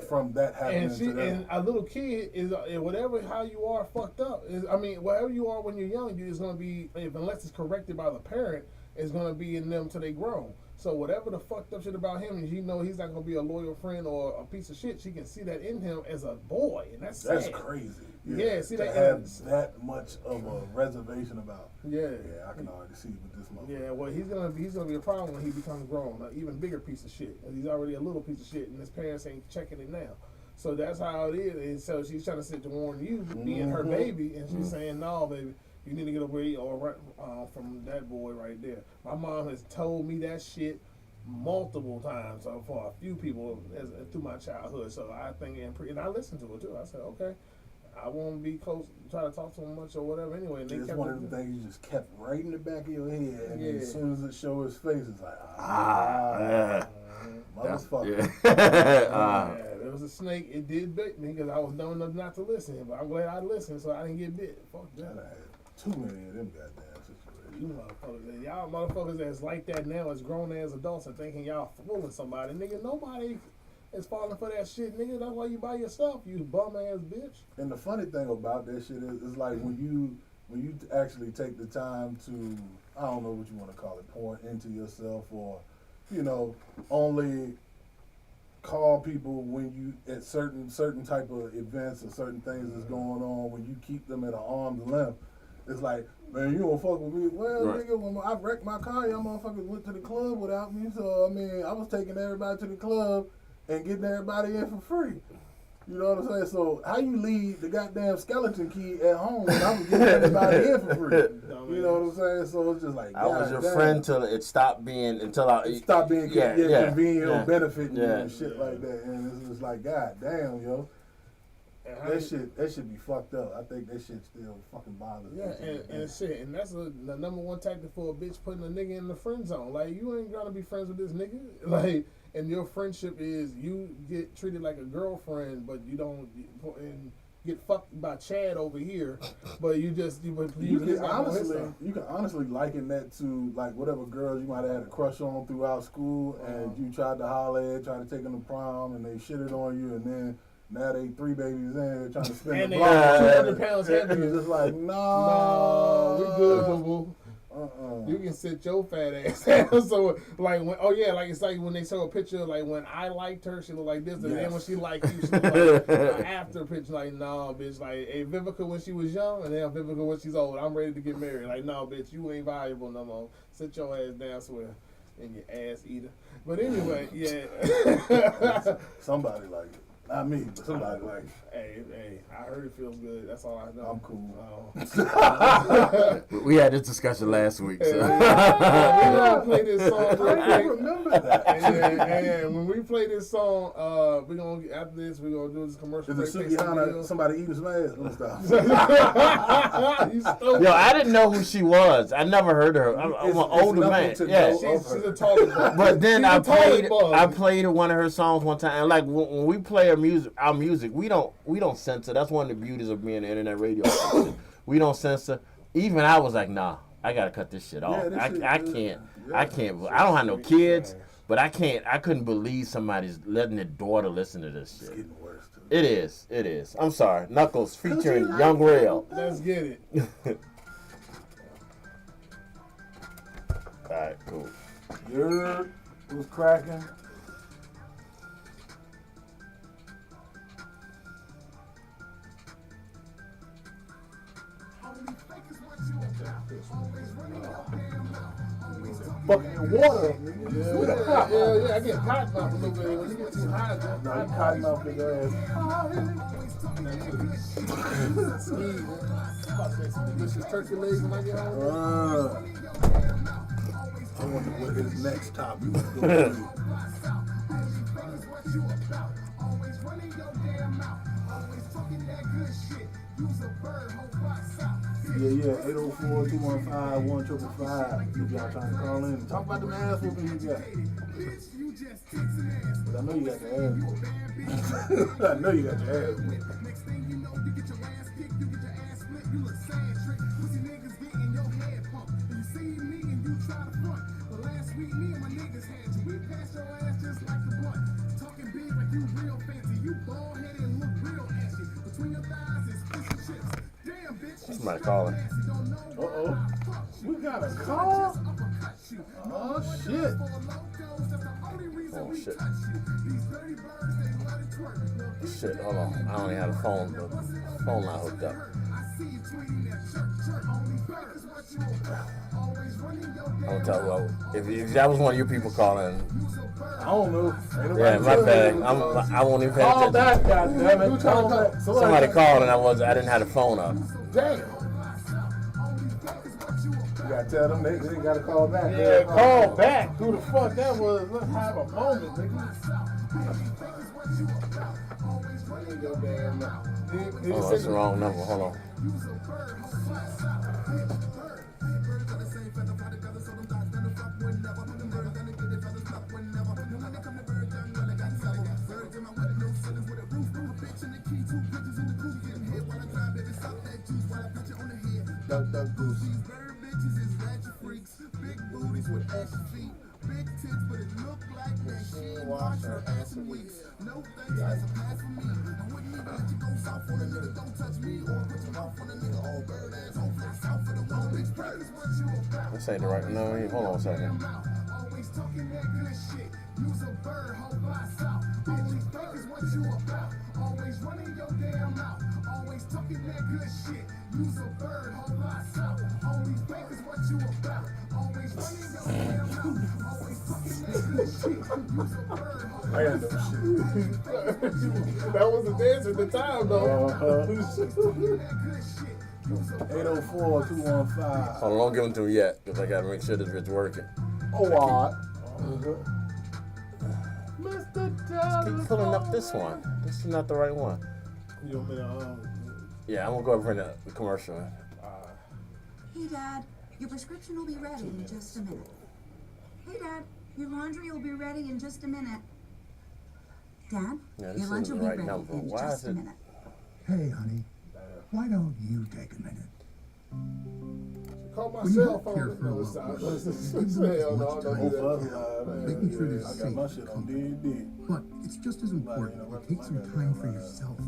from that happening to them. And a little kid is whatever how you are fucked up. Whatever you are when you're young, you is gonna be unless it's corrected by the parent, it's gonna be in them till they grown. So whatever the fucked up shit about him, and you know he's not gonna be a loyal friend or a piece of shit. She can see that in him as a boy, and that's sad. Crazy. Yeah, see to that have that much of a reservation about. Yeah, I can already see with this motherfucker. Yeah, well he's gonna be a problem when he becomes grown, an even bigger piece of shit. He's already a little piece of shit, and his parents ain't checking it now. So that's how it is. And so she's trying to sit to warn you, being her baby, and she's saying, "No, baby. You need to get away from that boy right there." My mom has told me that shit multiple times for a few people through my childhood. So I think, and I listened to it too. I said, okay, I won't be close, try to talk to him much or whatever. Anyway, it's one of the things you just kept right in the back of your head, and then as soon as it showed his face, it's like, motherfucker. There was a snake. It did bite me because I was dumb enough not to listen. But I'm glad I listened, so I didn't get bit. Fuck that. I had too many of them goddamn situations. You motherfuckers, y'all motherfuckers that's like that now as grown as adults and thinking y'all fooling somebody. Nigga, nobody is falling for that shit, nigga. That's why you by yourself, you bum ass bitch. And the funny thing about that shit is like when you actually take the time to, I don't know what you want to call it, pour into yourself, or, you know, only call people when you at certain type of events or certain things that's going on, when you keep them at an arm's length. It's like, man, you don't fuck with me. Well, nigga, when I wrecked my car, y'all motherfuckers went to the club without me. So, I mean, I was taking everybody to the club and getting everybody in for free. You know what I'm saying? So, how you leave the goddamn skeleton key at home when I was getting everybody in for free? You know what I'm saying? So, it's just like, I was your friend till it stopped being, convenient or benefiting you and shit like that. And it's just like, god damn, yo. That should be fucked up. I think that shit still fucking bothers me. Yeah, and shit, and that's the number one tactic for a bitch, putting a nigga in the friend zone. Like, you ain't gonna be friends with this nigga. Like, and your friendship is you get treated like a girlfriend, but you don't get fucked by Chad over here. But you can honestly liken that to like whatever girls you might have had a crush on throughout school, and you tried to holler at, tried to take them to prom, and they shitted on you, and then. Now they 3 babies in, trying to spend and the block. 200 pounds heavier. It's just like, no, we good, boo boo. You can sit your fat ass down. So, like, it's like when they show a picture, like when I liked her, she looked like this, and then when she liked you, she looked like an after picture. Like, nah, bitch. Like, hey, Vivica when she was young, and then Vivica when she's old. I'm ready to get married. Like, no, bitch, you ain't valuable no more. Sit your ass down somewhere, and your ass eater. But anyway, yeah. Somebody like it. Not me, but somebody like. Hey, I heard it feels good. That's all I know. I'm cool. We had this discussion last week. So. We're gonna play this song real quick. I remember that. And when we play this song, we're gonna after this we're gonna do this commercial. Is it Sukihana somebody eating some ass? Let's stop. Yo, I didn't know who she was. I never heard her. I'm an older man. Yeah, she's a taller. But then I played one of her songs one time. And like when we play our music, we don't censor. That's one of the beauties of being an internet radio station. We don't censor. Even I was like, nah, I gotta cut this shit off. I can't. I don't have no kids, but I couldn't believe somebody's letting their daughter listen to this shit. It's getting worse too. It is. I'm sorry. Knuckles featuring Young Rail. Let's get it. All right, cool. It was cracking. Fucking water. Yeah. I get hot mouth a little bit. When you get too hot, you cotton mouth in your ass. Delicious turkey legs when I get home. I wonder what his next topic is going to be. Yeah, 804-215-1555 if y'all trying to call in and talk about the ass whooping you got. But I know you got the ass whooping. I know you got your ass whooping. Somebody calling. Uh-oh. We got a call? Oh, shit. Oh, shit. Shit, hold on. I only had a phone, but the phone not hooked up. I'm gonna tell you, if that was one of you people calling. I don't know. Yeah, my bad. I won't even pay Call attention. back, goddammit. Somebody called and I didn't have the phone up. Damn. You gotta tell them they gotta call back. Yeah, call back. Who the fuck that was? Let's have a moment, nigga. Oh, that's the wrong number. Hold on. Duck goose. Wash her ass in weeks. This ain't the right. No, hold on a second. Random shit. That was a dance at the time, though. 804-215. Hold on, don't give them to me yet, because I gotta make sure this bitch working. Oh, all Keep pulling up this one. This is not the right one. You want me to, Yeah, I'm gonna go over the commercial. Hey, Dad, your prescription will be ready in just a minute. Hey, Dad, your laundry will be ready in just a minute. Dad, Yeah, this your lunch isn't will the be right ready number. in Why just is a it? minute. Hey, honey, why don't you take a minute? call my When you cell help care phone. for a No, loved stop. one, Hell give them as no, much don't time do as that. you can, making sure they're I got safe my and shit on comfortable. D&D. But it's just as important to take some time for yourself.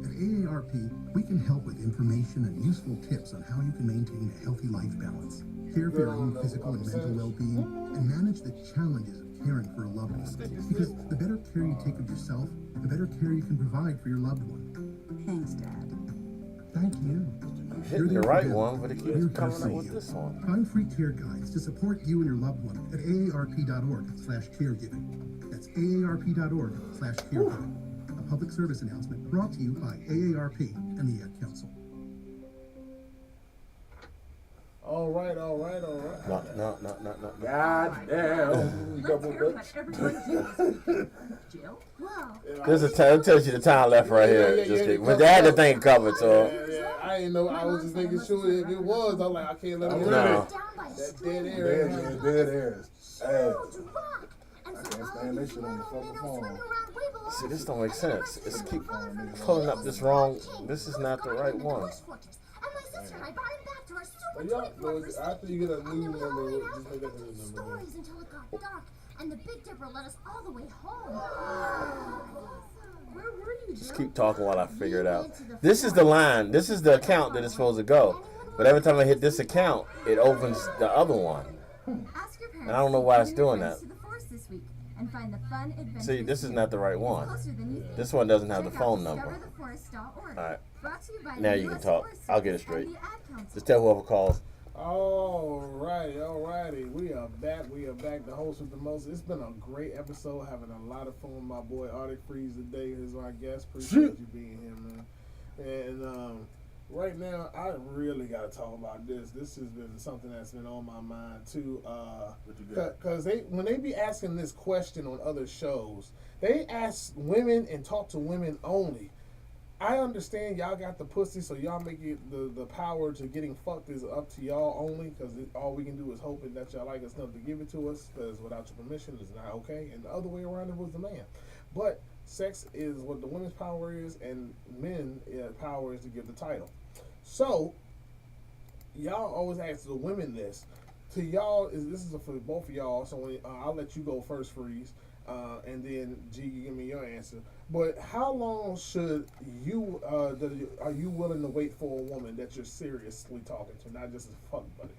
At AARP, we can help with information and useful tips on how you can maintain a healthy life balance, care for your own physical and mental well-being, and manage the challenges of caring for a loved one. Because the better care you take of yourself, the better care you can provide for your loved one. Thanks, Dad. Thank you. Hitting the right one, but it We're here keeps to coming up see with you. this one. Find free care guides to support you and your loved one at aarp.org/caregiving. That's aarp.org/caregiving. A public service announcement brought to you by AARP and the Ad Council. All right. No. God damn. Let's hear what everyone did this weekend. Jill? Well, This is it tells you the time left right here. Yeah, Just yeah, kidding. But they had the thing covered, so Yeah, I didn't know. I was just making sure if it was. I'm like, I can't let it No. go. down by a That stream. dead air. Dead ass. Hey. Huge rock. And I so can't all stand these this shit on the little fucking minnows phone. swimming around way below see, this us. don't make And the sense. rest It's of keep them were running from pulling the up this King, wrong. who This is was not the guarding right the one. Bush fortress. And my sister and I brought him back to our super Well, 24 y'all, after you get a and new then we all number, laid out just make that collecting new number. stories until it got dark. And the Big Dipper led us all the way home. Where were you, Just Jill? keep talking while I figure it out. This is the line. This is the account that it's supposed to go. But every time I hit this account, it opens the other one. Ask your parents And I don't know why it's to bring doing your that. friends to the forest this week and find the fun adventures See, this is here. not the right one. Closer than you think. This one doesn't have the Check out phone number. discovertheforest.org. All right. Brought to you by Now the you can US talk. Forest I'll get it Service and straight. the Ad Council. Just tell whoever calls. Alrighty. We are back. The host with the most. It's been a great episode. Having a lot of fun with my boy Arctic Freeze today. Is our guest. Appreciate you being here, man. And Right now, I really got to talk about this. This has been something that's been on my mind too. Because when they be asking this question on other shows, they ask women and talk to women only. I understand y'all got the pussy, so y'all make it the power to getting fucked is up to y'all only. Because all we can do is hoping that y'all like us enough to give it to us. Because without your permission, it's not okay. And the other way around, it was the man. But sex is what the women's power is, and men power is to give the title. So, y'all always ask the women this. To y'all, this is for both of y'all, so I'll let you go first, Freeze, and then G, you give me your answer. But how long should you, are you willing to wait for a woman that you're seriously talking to, not just as a fuck buddy?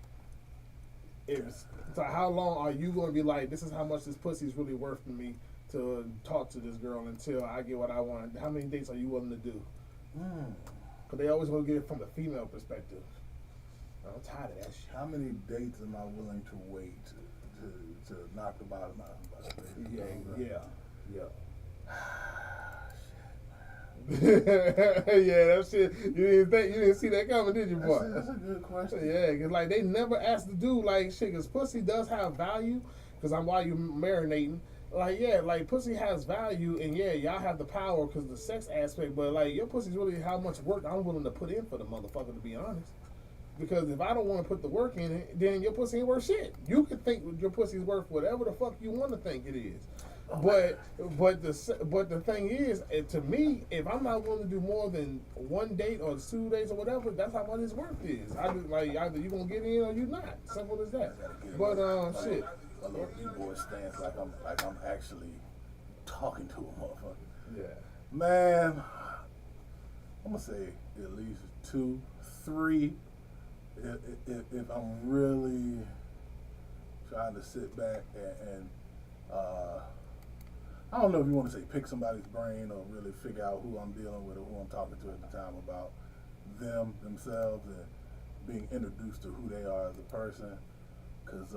So how long are you going to be like, this is how much this pussy is really worth to me to talk to this girl until I get what I want? How many dates are you willing to do? Because they always want to get it from the female perspective. I'm tired of that shit. How many dates am I willing to wait to knock the bottom out? Yeah. Yeah, that shit. You didn't see that coming, did you, boy? That's a good question. Yeah, because like they never asked the dude like shit. Because pussy does have value. Because while you marinating. Like, yeah, like, pussy has value, and yeah, y'all have the power because the sex aspect, but, like, your pussy's really how much work I'm willing to put in for the motherfucker, to be honest. Because if I don't want to put the work in it, then your pussy ain't worth shit. You can think your pussy's worth whatever the fuck you want to think it is. But the thing is, to me, if I'm not willing to do more than 1 date or 2 days or whatever, that's how much his worth is. I just, like, either you gonna get in or you not. Simple as that. But shit. A little D-boy stance, like I'm actually talking to a motherfucker. Yeah. Man, I'm gonna say at least 2, 3. If I'm really trying to sit back and I don't know if you want to say pick somebody's brain or really figure out who I'm dealing with or who I'm talking to at the time about themselves and being introduced to who they are as a person. Because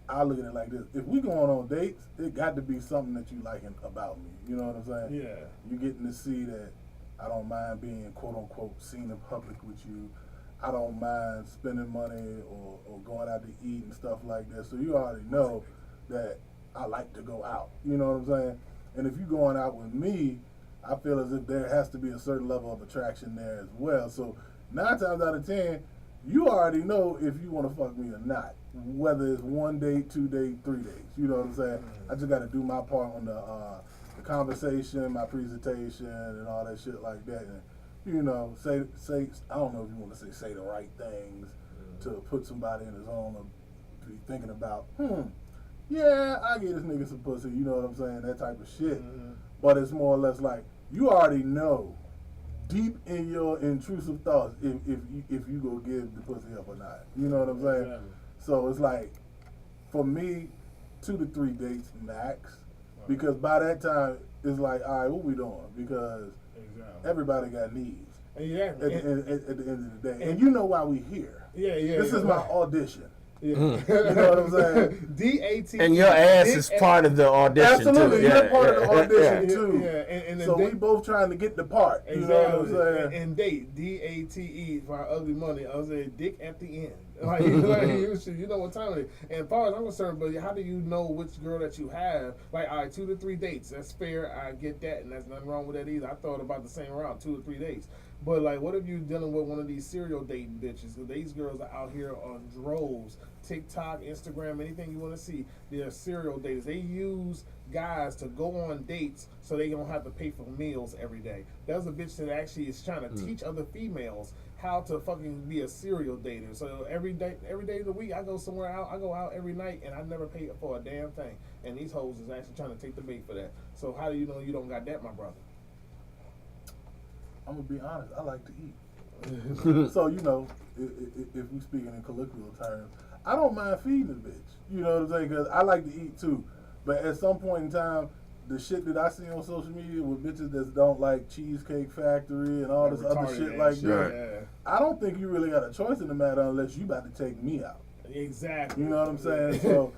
I look at it like this. If we going on dates, it got to be something that you liking about me. You know what I'm saying? Yeah. You getting to see that I don't mind being quote unquote seen in public with you. I don't mind spending money or going out to eat and stuff like that. So you already know that I like to go out. You know what I'm saying? And if you're going out with me, I feel as if there has to be a certain level of attraction there as well. So 9 times out of 10, you already know if you want to fuck me or not. Whether it's 1 date, 2 dates, 3 dates. You know what I'm saying? I just got to do my part on the conversation, my presentation, and all that shit like that. And, you know, say I don't know if you want to say the right things to put somebody in the zone of be thinking about, yeah, I get this nigga some pussy, you know what I'm saying, that type of shit. But it's more or less like, you already know deep in your intrusive thoughts if you go give the pussy up or not. You know what I'm saying? Exactly. So it's like, for me, 2 to 3 dates max. Because by that time, it's like, all right, what we doing? Because everybody got needs. Exactly. At the end of the day. And you know why we here. Yeah. This is my audition. Yeah. You know what I'm saying? DAT. And your ass is part of the audition Absolutely, too. you're part of the audition too. Yeah, and so we both trying to get the part. You know what I'm saying? And date, DATE for our ugly money. I was saying dick at the end. Like you know what time it is. And as far as I'm concerned, but how do you know which girl that you have? Like, all right, 2 to 3 dates. That's fair. I get that, and there's nothing wrong with that either. I thought about the same route, 2 to 3 dates. But like, what if you dealing with one of these serial dating bitches? Because these girls are out here on droves. TikTok, Instagram, anything you want to see. They're serial daters. They use guys to go on dates so they don't have to pay for meals every day. There's a bitch that actually is trying to teach other females how to fucking be a serial dater. So every day of the week, I go somewhere out. I go out every night, and I never pay for a damn thing. And these hoes is actually trying to take the bait for that. So how do you know you don't got that, my brother? I'm gonna be honest. I like to eat. So you know, if we speaking in colloquial terms, I don't mind feeding the bitch. You know what I'm saying? Because I like to eat too. But at some point in time, the shit that I see on social media with bitches that don't like Cheesecake Factory and all this other shit like that, I don't think you really got a choice in the matter unless you about to take me out. Exactly. You know what I'm saying? So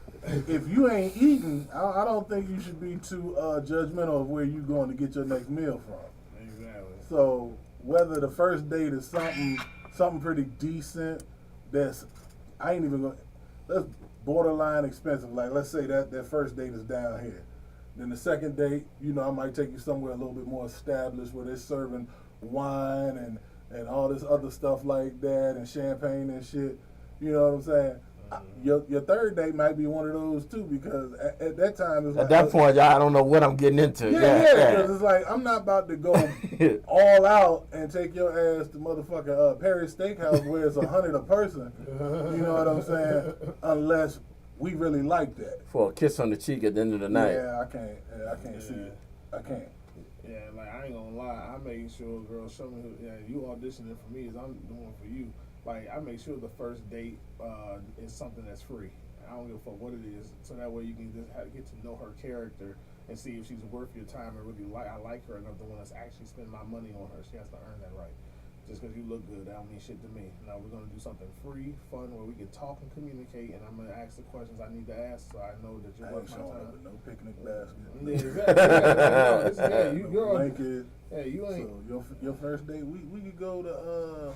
if you ain't eating, I don't think you should be too judgmental of where you going to get your next meal from. Exactly. So whether the first date is something pretty decent. I ain't even gonna. That's borderline expensive. Like, let's say that first date is down here. Then the second date, I might take you somewhere a little bit more established where they're serving wine and all this other stuff like that and champagne and shit. You know what I'm saying? Your third date might be one of those too, because at that time it's at that point, I don't know what I'm getting into. Yeah, because it's like I'm not about to go all out and take your ass to motherfucking Paris Steakhouse where it's 100 a person. You know what I'm saying? Unless we really like that. For a kiss on the cheek at the end of the night. Yeah, I can't see it. I can't. Yeah, like I ain't gonna lie, I make sure girls show me you auditioning for me as I'm doing for you. Like, I make sure the first date is something that's free. I don't give a fuck what it is, so that way you can just get to know her character and see if she's worth your time and really I like her enough to want to actually spend my money on her. She has to earn that right. Just because you look good, that don't mean shit to me. Now, we're going to do something free, fun, where we can talk and communicate, and I'm going to ask the questions I need to ask so I know that you're worth my time. No picnic basket. Yeah, exactly. You ain't. So, your first date, we could go to,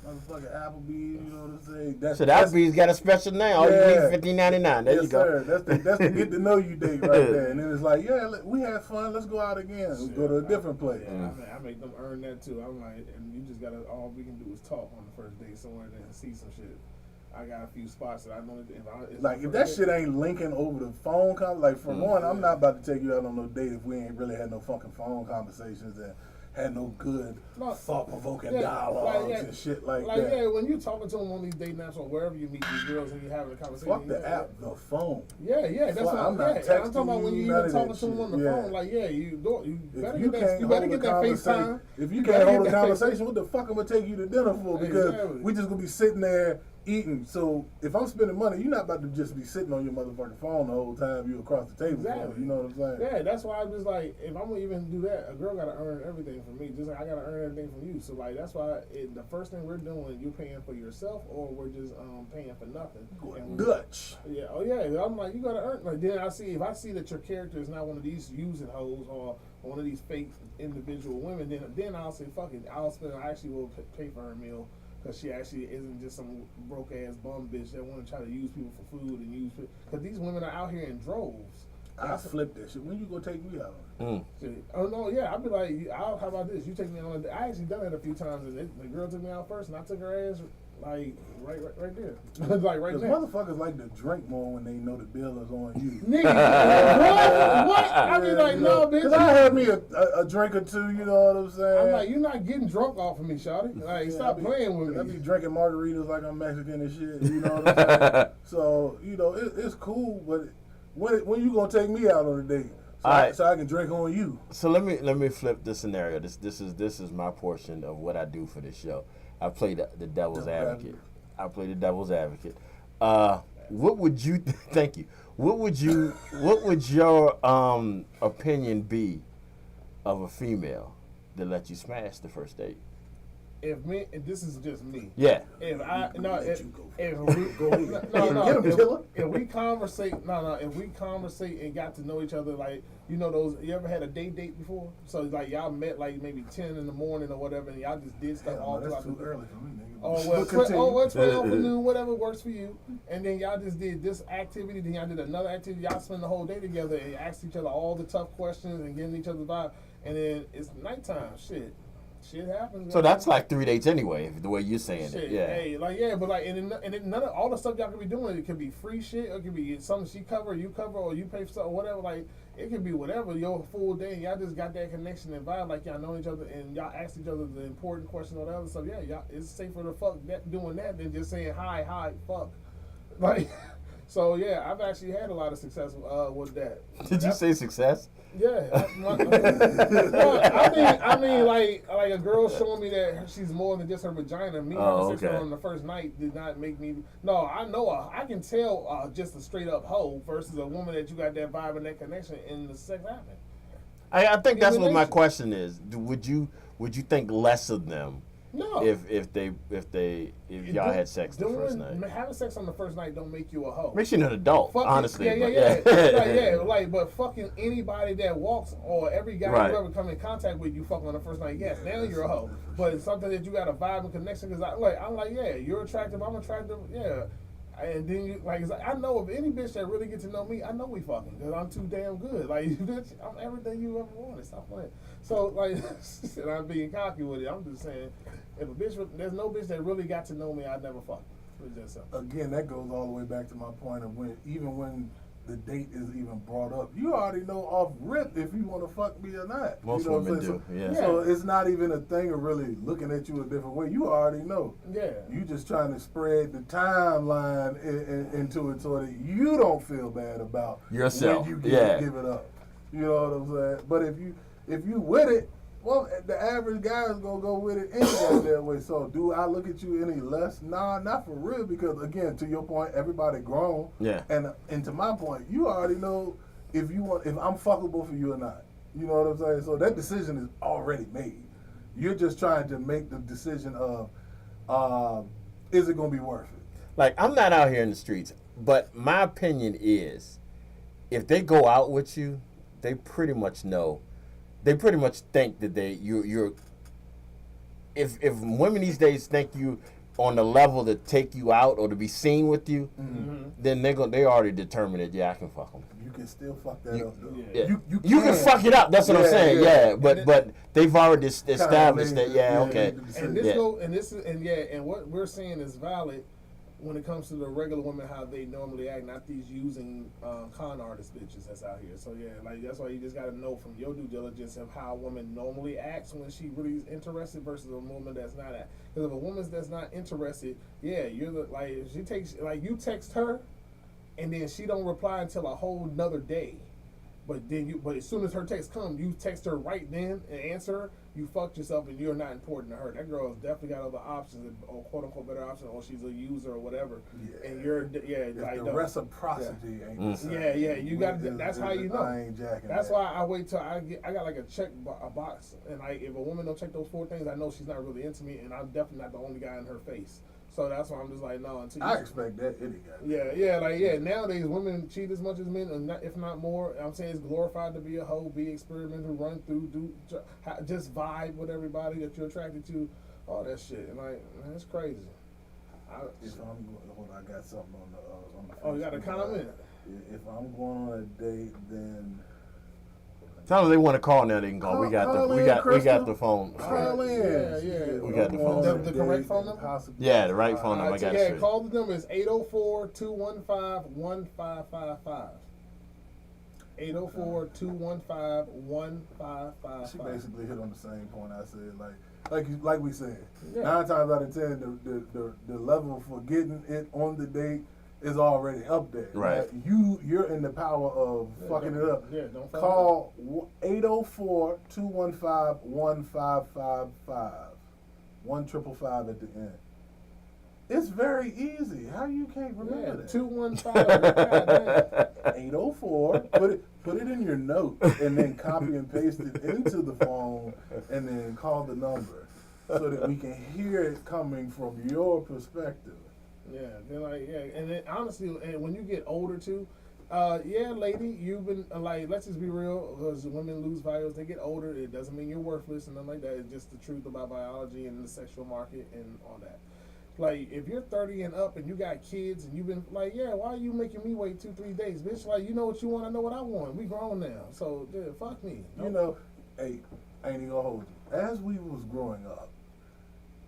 motherfucking Applebee's, you know what I'm saying? So Applebee's got a special now. All you need $15.99. There you go. Sir. That's the get to know you date right there. And then it's like, we had fun. Let's go out again. Let's go to a different place. Yeah, I make them earn that too. I'm like, and you just gotta. All we can do is talk on the first date somewhere and see some shit. I got a few spots that I know. If that shit ain't linking over the phone like for one, I'm not about to take you out on no date if we ain't really had no fucking phone conversations and had no good thought-provoking dialogues and shit like that. Yeah, when you talking to them on these date naps or wherever you meet these girls and you having a conversation. Fuck the app, the phone. Yeah, that's what I'm not texting. I'm talking about when you even talking to them on the phone. Like, you better get that FaceTime. If you can't hold a conversation, what the fuck am I take you to dinner for? Because we just gonna be sitting there eating. So if I'm spending money, you're not about to just be sitting on your motherfucking phone the whole time you across the table. Exactly. You know what I'm saying? Yeah, that's why I'm just like, if I'm gonna even do that, a girl gotta earn everything from me. Just like I gotta earn everything from you. So like that's why the first thing we're doing, you're paying for yourself, or we're just paying for nothing. Dutch. Yeah. Oh yeah. I'm like, you gotta earn. Like then if I see that your character is not one of these using hoes or one of these fake individual women, then I'll say fuck it. I actually will pay for her meal. Because she actually isn't just some broke ass bum bitch that want to try to use people for food and use. Because these women are out here in droves. I flip that shit. When you gonna take me out on it? Oh no, yeah. I'd be like, how about this? You take me on. I actually done it a few times, and the girl took me out first, and I took her ass like right there, like right there. Motherfuckers like to drink more when they know the bill is on you. Nigga, what? I mean, like, no, bitch. Cause I had me a drink or two. You know what I'm saying? I'm like, you're not getting drunk off of me, shawty. Like, stop playing with me. I be drinking margaritas like I'm Mexican and shit. You know what I'm saying? So it's cool, but when you gonna take me out on a date? So I can drink on you. So let me flip this scenario. This is my portion of what I do for this show. I play the devil's advocate. I play the devil's advocate. What would you thank you? What would your opinion be of a female that let you smash the first date? If this is just me. Yeah. If we conversate and got to know each other, like, you ever had a date before? So like y'all met like maybe 10 in the morning or whatever, and y'all just did stuff all throughout. That's too early for me, nigga. Oh well, 12 for noon, whatever works for you. And then y'all just did this activity, then y'all did another activity. Y'all spend the whole day together and asked each other all the tough questions and getting each other's vibe. And then it's nighttime. Shit happens. So that's like 3 dates anyway, the way you're saying it. Yeah. Hey, and then none of all the stuff y'all could be doing. It could be free shit, or it could be something she cover, you cover, or you pay for something, whatever. Like it could be whatever. Your full day, and y'all just got that connection and vibe, like y'all know each other, and y'all ask each other the important questions or the other stuff. Yeah, y'all, it's safer to fuck doing that than just saying hi, fuck. Like, so yeah, I've actually had a lot of success with that. Did you say success? Yeah, I mean, like a girl showing me that she's more than just her vagina. Me having sex with her on the first night did not make me. No, I know I can tell just a straight up hoe versus a woman that you got that vibe and that connection and the sex happening. I think that's what my question is. Would you think less of them No. If y'all had sex the first night. Having sex on the first night don't make you a hoe. Makes you an adult, Fucking, honestly. But fucking anybody that walks or every guy Right. you ever come in contact with, you fuck on the first night. Yes, now you're a hoe. But it's something that you got a vibe and connection. Because I'm like, yeah, you're attractive. I'm attractive. Yeah. And then you it's like, I know of any bitch that really get to know me, I know we fucking because I'm too damn good. Like, bitch, I'm everything you ever wanted. Stop playing. So and I'm being cocky with it. I'm just saying, if a bitch, there's no bitch that really got to know me, I'd never fuck. It's just something. Again, that goes all the way back to my point of even when the date is even brought up, you already know off rip if you want to fuck me or not. Most you know women what I'm do. saying? Yeah. So it's not even a thing of really looking at you a different way. You already know. Yeah. You just trying to spread the timeline into it so that you don't feel bad about Yourself. when you Yeah. give it up. You know what I'm saying? But if you with it, well, the average guy is gonna go with it any that way. So do I look at you any less? Nah, not for real. Because again, to your point, everybody grown. Yeah. And to my point, you already know if I'm fuckable for you or not. You know what I'm saying? So that decision is already made. You're just trying to make the decision of, is it gonna be worth it? Like, I'm not out here in the streets, but my opinion is, if they go out with you, they pretty much know. They pretty much think that you're. If women these days think you on the level to take you out or to be seen with you, then they already determined that I can fuck them. You can still fuck that up though. Yeah. You can fuck it up. That's what I'm saying. Yeah, but they've already established that. Okay. And what we're saying is valid when it comes to the regular women, how they normally act, not these using con artist bitches that's out here. So yeah, that's why you just got to know from your due diligence of how a woman normally acts when she really is interested versus a woman that's not. Because if a woman that's not interested, yeah, if she takes you text her, and then she don't reply until a whole nother day. But as soon as her text comes, you text her right then and answer her. You fucked yourself and you're not important to her. That girl has definitely got other options, or quote unquote better options, or she's a user or whatever. Yeah. And you're the reciprocity ain't the same. Yeah. You got. That's how you know. I ain't jacking. That's why I wait till I got like a box, and if a woman don't check those 4 things, I know she's not really into me, and I'm definitely not the only guy in her face. So that's why I'm just like, no. I expect that any guy. Yeah. Nowadays, women cheat as much as men, if not more. I'm saying it's glorified to be a hoe, be experimental, run through, just vibe with everybody that you're attracted to, all that shit. And that's crazy. I got something on the. Oh, you got a comment? If I'm going on a date, then. Tell them they want to call now. They can call. We got the phone. Call in. Yeah. We got the phone. The correct phone number? Yeah, the right phone number. I got it. Call the number is 804-215-1555. 804-215-1555. She basically hit on the same point I said. Like we said, 9 times out of 10, the level for getting it on the date is already up there. Right. You're in the power of fucking it up. Yeah, don't call 804-215-1555. 1555 at the end. It's very easy. How you can't remember that? 215. 804. Put it in your note and then copy and paste it into the phone and then call the number so that we can hear it coming from your perspective. Yeah, and then honestly, and when you get older too, lady, you've been let's just be real, because women lose value as they get older. It doesn't mean you're worthless and nothing like that. It's just the truth about biology and the sexual market and all that. Like, if you're 30 and up and you got kids and you've been why are you making me wait 2-3 days, bitch? You know what you want, I know what I want. We grown now, so fuck me. Hey, I ain't even gonna hold you. As we was growing up,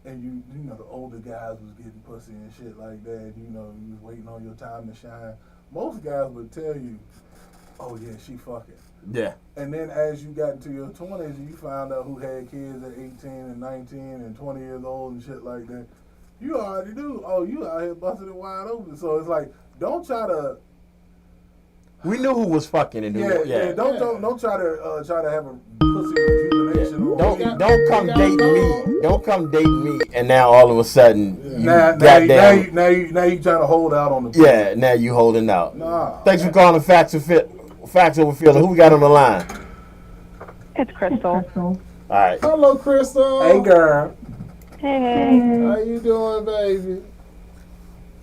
and you know the older guys was getting pussy and shit like that, you was waiting on your time to shine. Most guys would tell you, oh yeah, she fucking. Yeah. And then as you got into your 20s, you found out who had kids at 18 and 19 and 20 years old and shit like that. You already knew, oh, you out here busting it wide open. So it's like, don't try to. We knew who was fucking and who. Yeah. Don't try to have a pussy rejuvenation. Don't come date me. Don't come date me. And now all of a sudden, now you trying to hold out on the pussy. Yeah, now you holding out. Nah. Thanks for calling Factz Over Feelingz. Who we got on the line? It's Crystal. All right. Hello, Crystal. Hey, girl. Hey. How you doing, baby?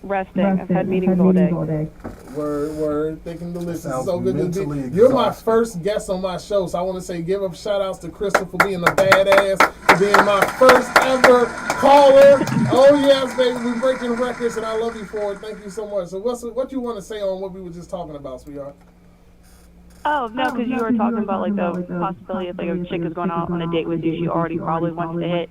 Resting. I've had meetings all day. Word. Thinking to listen. Sounds So good to be. mentally You're my exhausted. first guest on my show, so I want to say give up shout outs to Crystal for being a badass, for being my first ever caller. Oh yes, baby, we're breaking records, and I love you for it. Thank you so much. So what you want to say on what we were just talking about, sweetheart? Oh, no, because you were talking about, like, the possibility of, like, if a chick is going out on a date with you, she already probably wants to hit.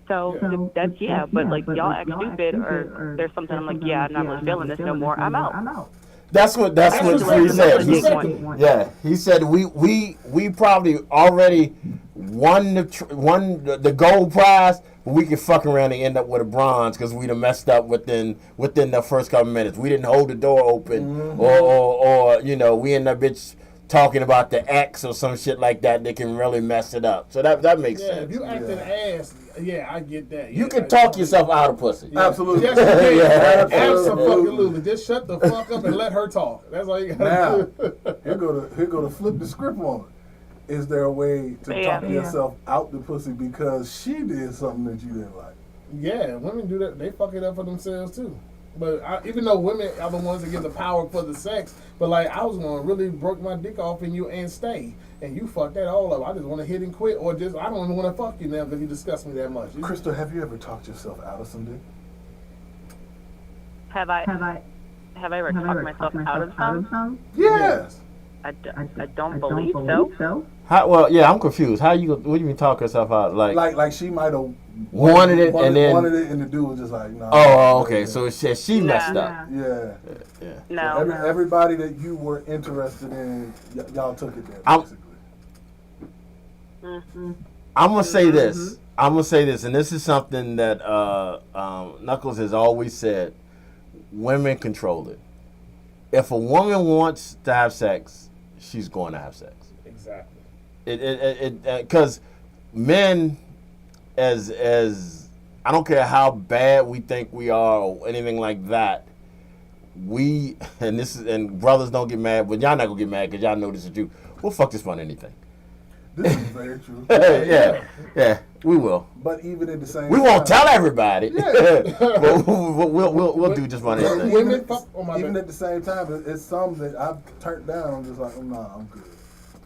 So, that's, yeah, but, like, y'all act stupid, or there's something I'm like, yeah, I'm not really feeling this no more. I'm out. That's what he said. He said we probably already won the gold prize, but we could fuck around and end up with a bronze because we'd have messed up within the first couple minutes. We didn't hold the door open, or we in that bitch talking about the X or some shit like that. They can really mess it up. So that makes sense. Yeah, if you acting ass, yeah, I get that. You can talk yourself out of pussy. Yeah. Absolutely. Yes, you can. Absolutely. Absolutely. Just shut the fuck up and let her talk. That's all you gotta do. Here go to flip the script on it. Is there a way to talk yourself out the pussy because she did something that you didn't like? Yeah, women do that. They fuck it up for themselves too. But even though women are the ones that give the power for the sex, but like I was gonna really broke my dick off in you and stay, and you fucked that all up. I just want to hit and quit, or just I don't even want to fuck you now because you disgust me that much. Crystal, have you ever talked yourself out of some dick? Have I ever talked myself out of some? Yes. I don't believe so. I'm confused. What do you mean talk yourself out? Like she might have wanted it, and the dude was just like, no. Oh, okay. So she messed up. Yeah. No. Everybody that you were interested in, y'all took it there, basically. I'm gonna say this. And this is something that Knuckles has always said. Women control it. If a woman wants to have sex, she's going to have sex. Exactly. Because men, as I don't care how bad we think we are or anything like that, and brothers don't get mad, but y'all not gonna get mad because y'all know this is true. We'll fuck this fun anything. This is very true. yeah, we will. But even at the same time, we won't tell everybody. But we'll do just about anything. Women even at the same time, it's some that I've turned down. I'm just like, nah, I'm good.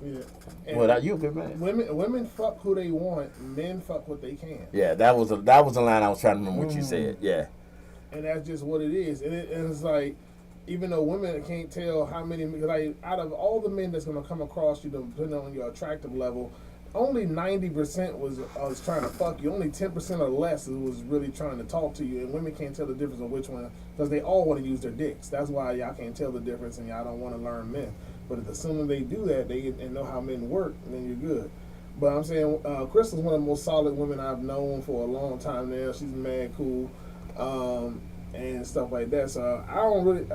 Yeah. Well, you a good man. Women fuck who they want. Men fuck what they can. Yeah, that was a line I was trying to remember what you said. Yeah. And that's just what it is. And it's like, even though women can't tell how many, like out of all the men that's gonna come across you, depending on your attractive level, only 90% was trying to fuck you. Only 10% or less was really trying to talk to you. And women can't tell the difference of which one, because they all want to use their dicks. That's why y'all can't tell the difference, and y'all don't want to learn men. But as soon as they do that, and know how men work, then you're good. But I'm saying, Crystal's one of the most solid women I've known for a long time now. She's mad cool, and stuff like that. So I don't really,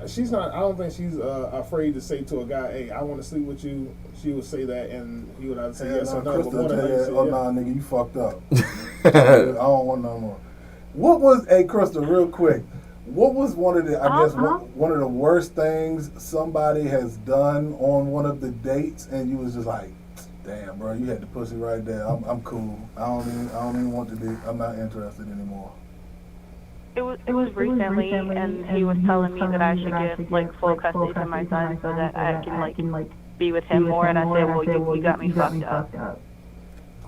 she's not. I don't think she's afraid to say to a guy, "Hey, I want to sleep with you." She would say that, and he would either say yes or no. Crystal But tell more you, say, oh nah, nigga, you fucked up. I don't want no more. What was, hey Crystal, real quick? What was one of the, one of the worst things somebody has done on one of the dates, and you was just like, damn, bro, you had the pussy right there. I'm cool. I don't even want the dick. I'm not interested anymore. It was recently, and he was telling me that I should give like full custody to my son so that I can like be with him more. And I said, well, you got me fucked up.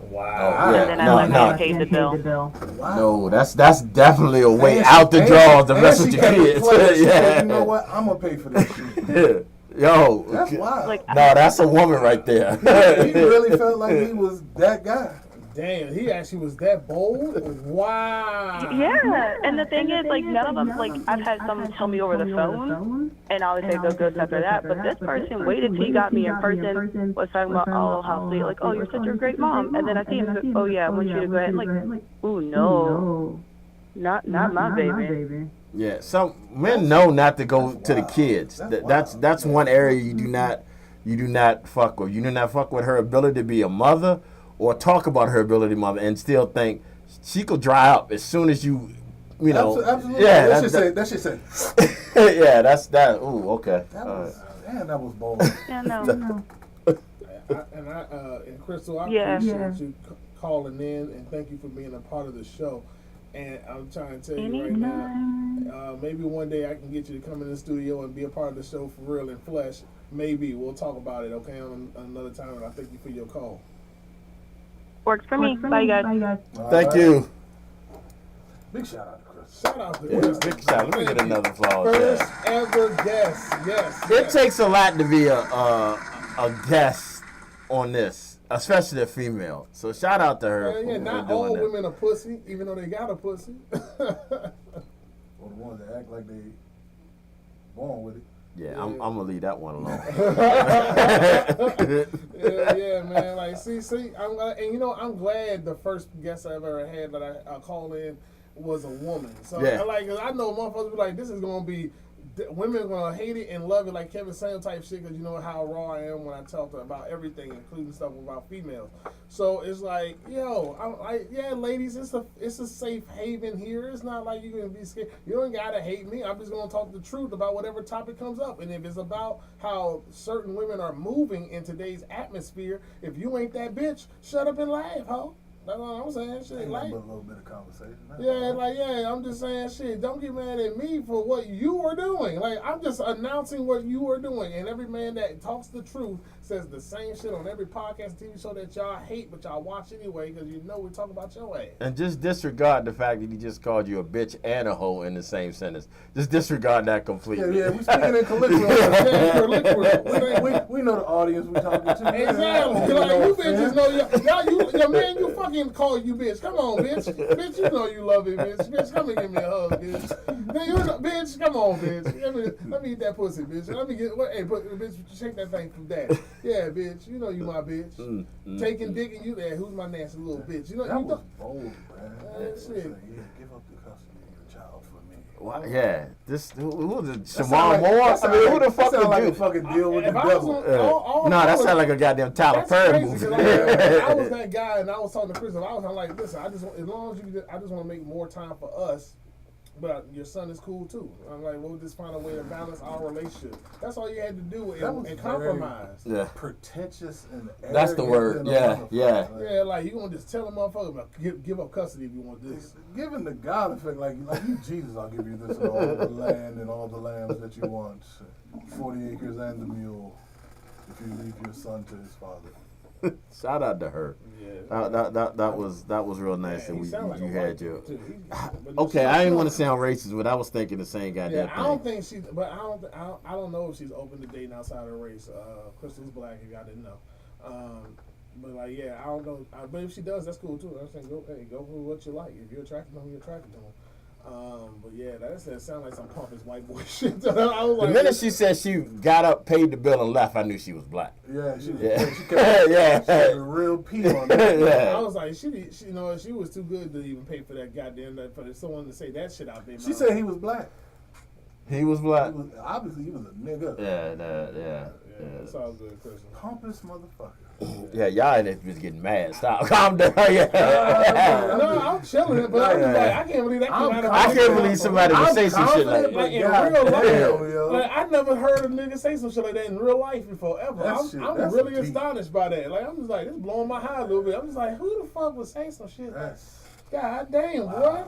Wow. And then I let him pay the bill. Wow. No, that's definitely a way out the draws to mess with your kids. Yeah. You know what? I'm gonna pay for this shit. Yo, that's wild. Like, no, that's a woman right there. He really felt like he was that guy. Damn, he actually was that bold? Wow. Yeah, and the thing is, like, none of them, like, I've had someone tell me over the phone, and I always say, go stuff for that, but this person waited till he got me in person, was talking about, oh, how sweet, like, oh, you're such a great mom, and then I see him, oh, yeah, I want you to go ahead, like, ooh, no, not my baby. Yeah, some men know not to go to the kids. That's one area you do not fuck with. You do not fuck with her ability to be a mother, or talk about her ability to mother, and still think she could dry up as soon as you know. Absolutely. Yeah, that shit said. Yeah, that's that. Ooh, okay. Damn, that was bold. Yeah, no. And Crystal, I appreciate you calling in, and thank you for being a part of the show. And I'm trying to tell you right now, maybe one day I can get you to come in the studio and be a part of the show for real in flesh. Maybe we'll talk about it, okay, on another time. And I thank you for your call. Works for me. Bye, guys. Thank you. Big shout out to Chris. Shout out to Yeah, Chris. big shout. Let me get another applause. First Yeah. ever guest. Yes. It takes a lot to be a guest on this, especially a female. So shout out to her. Yeah, for not doing all that. women are pussy, even though they got a pussy. Or the ones that act like they born with it. Yeah, I'm gonna leave that one alone. yeah, man. Like, see, I'm glad the first guest I ever had that I called in was a woman. So, Yeah. like, 'cause I know motherfuckers be like, this is gonna be, women are gonna hate it and love it, like Kevin Samuel type shit, because you know how raw I am when I talk about everything, including stuff about females. So it's like, yo, yeah, ladies, it's a safe haven here. It's not like you're gonna be scared. You don't gotta hate me. I'm just gonna talk the truth about whatever topic comes up. And if it's about how certain women are moving in today's atmosphere, if you ain't that bitch, shut up and laugh, ho. That's what I'm saying. Shit, Ain't like, nothing but a little bit of conversation. I'm just saying, shit, don't get mad at me for what you are doing. Like, I'm just announcing what you are doing. And every man that talks the truth says the same shit on every podcast, TV show that y'all hate, but y'all watch anyway, because you know we talk about your ass. And just disregard the fact that he just called you a bitch and a hoe in the same sentence. Just disregard that completely. Yeah, we speaking in colloquial. we know the audience we talking to. Exactly. Like, you bitches know your man, you fucking call you bitch. Come on, bitch. Bitch, you know you love it, bitch. Bitch, come and give me a hug, bitch. Bitch, come on, bitch. Let me eat that pussy, bitch. Bitch, shake that thing from that. Yeah, bitch. You know you my bitch. Taking dick and you there. Who's my nasty little bitch? You know that you was bold, man. Shit. Yeah, give up the custody of your child for me. Well, yeah, who was it? Shamar Moore? I mean, who the fuck sound like would a do? fucking deal with the If I was devil. on- No, that sounds like a goddamn Tyler That's Perry crazy, movie. 'cause I was that guy, and I was talking to Chris, and I was like, listen, I just want to make more time for us, but your son is cool too. I'm like, we'll just find a way to balance our relationship. That's all you had to do, and compromise. Yeah. Pretentious and That's the word. Yeah. Yeah, like you gonna just tell a motherfucker about give up custody if you want this. Giving the God effect, like you Jesus, I'll give you this and all the land and all the lambs that you want, 40 acres and the mule, if you leave your son to his father. Shout out to her. Yeah. That was real nice. Yeah, And he sound like you a had white your. dude, too. Okay, I didn't want to sound racist, but I was thinking the same goddamn Yeah, thing. I don't think she's, but I don't know if she's open to dating outside of race. Crystal's black, if y'all didn't know. But like, yeah, I don't know. But if she does, that's cool too. I'm saying, go for what you like. If you're attracted to them, you're attracted to them. But yeah, that sound like some pompous white boy shit. I was The like, minute she said she got up, paid the bill, and left, I knew she was black. Yeah, she Yeah. kept a real P on that. I was like, she was too good to even pay for that goddamn for someone to say that shit out there. She said he was black. He was black. Obviously, he was a nigga. Yeah. It's all good, Chris. Pompous motherfucker. Yeah, y'all in it was getting mad. Stop. Calm down. Yeah. No, I'm chilling, but I was like, I can't believe that came out of my I can't believe somebody would say some shit like Like in that. real life, yo. like I never heard a nigga say some shit like that in real life before ever. That's I'm that's really deep. astonished by that. Like I'm just like, it's blowing my high a little bit. I'm just like, who the fuck would say some shit? That's God damn, boy.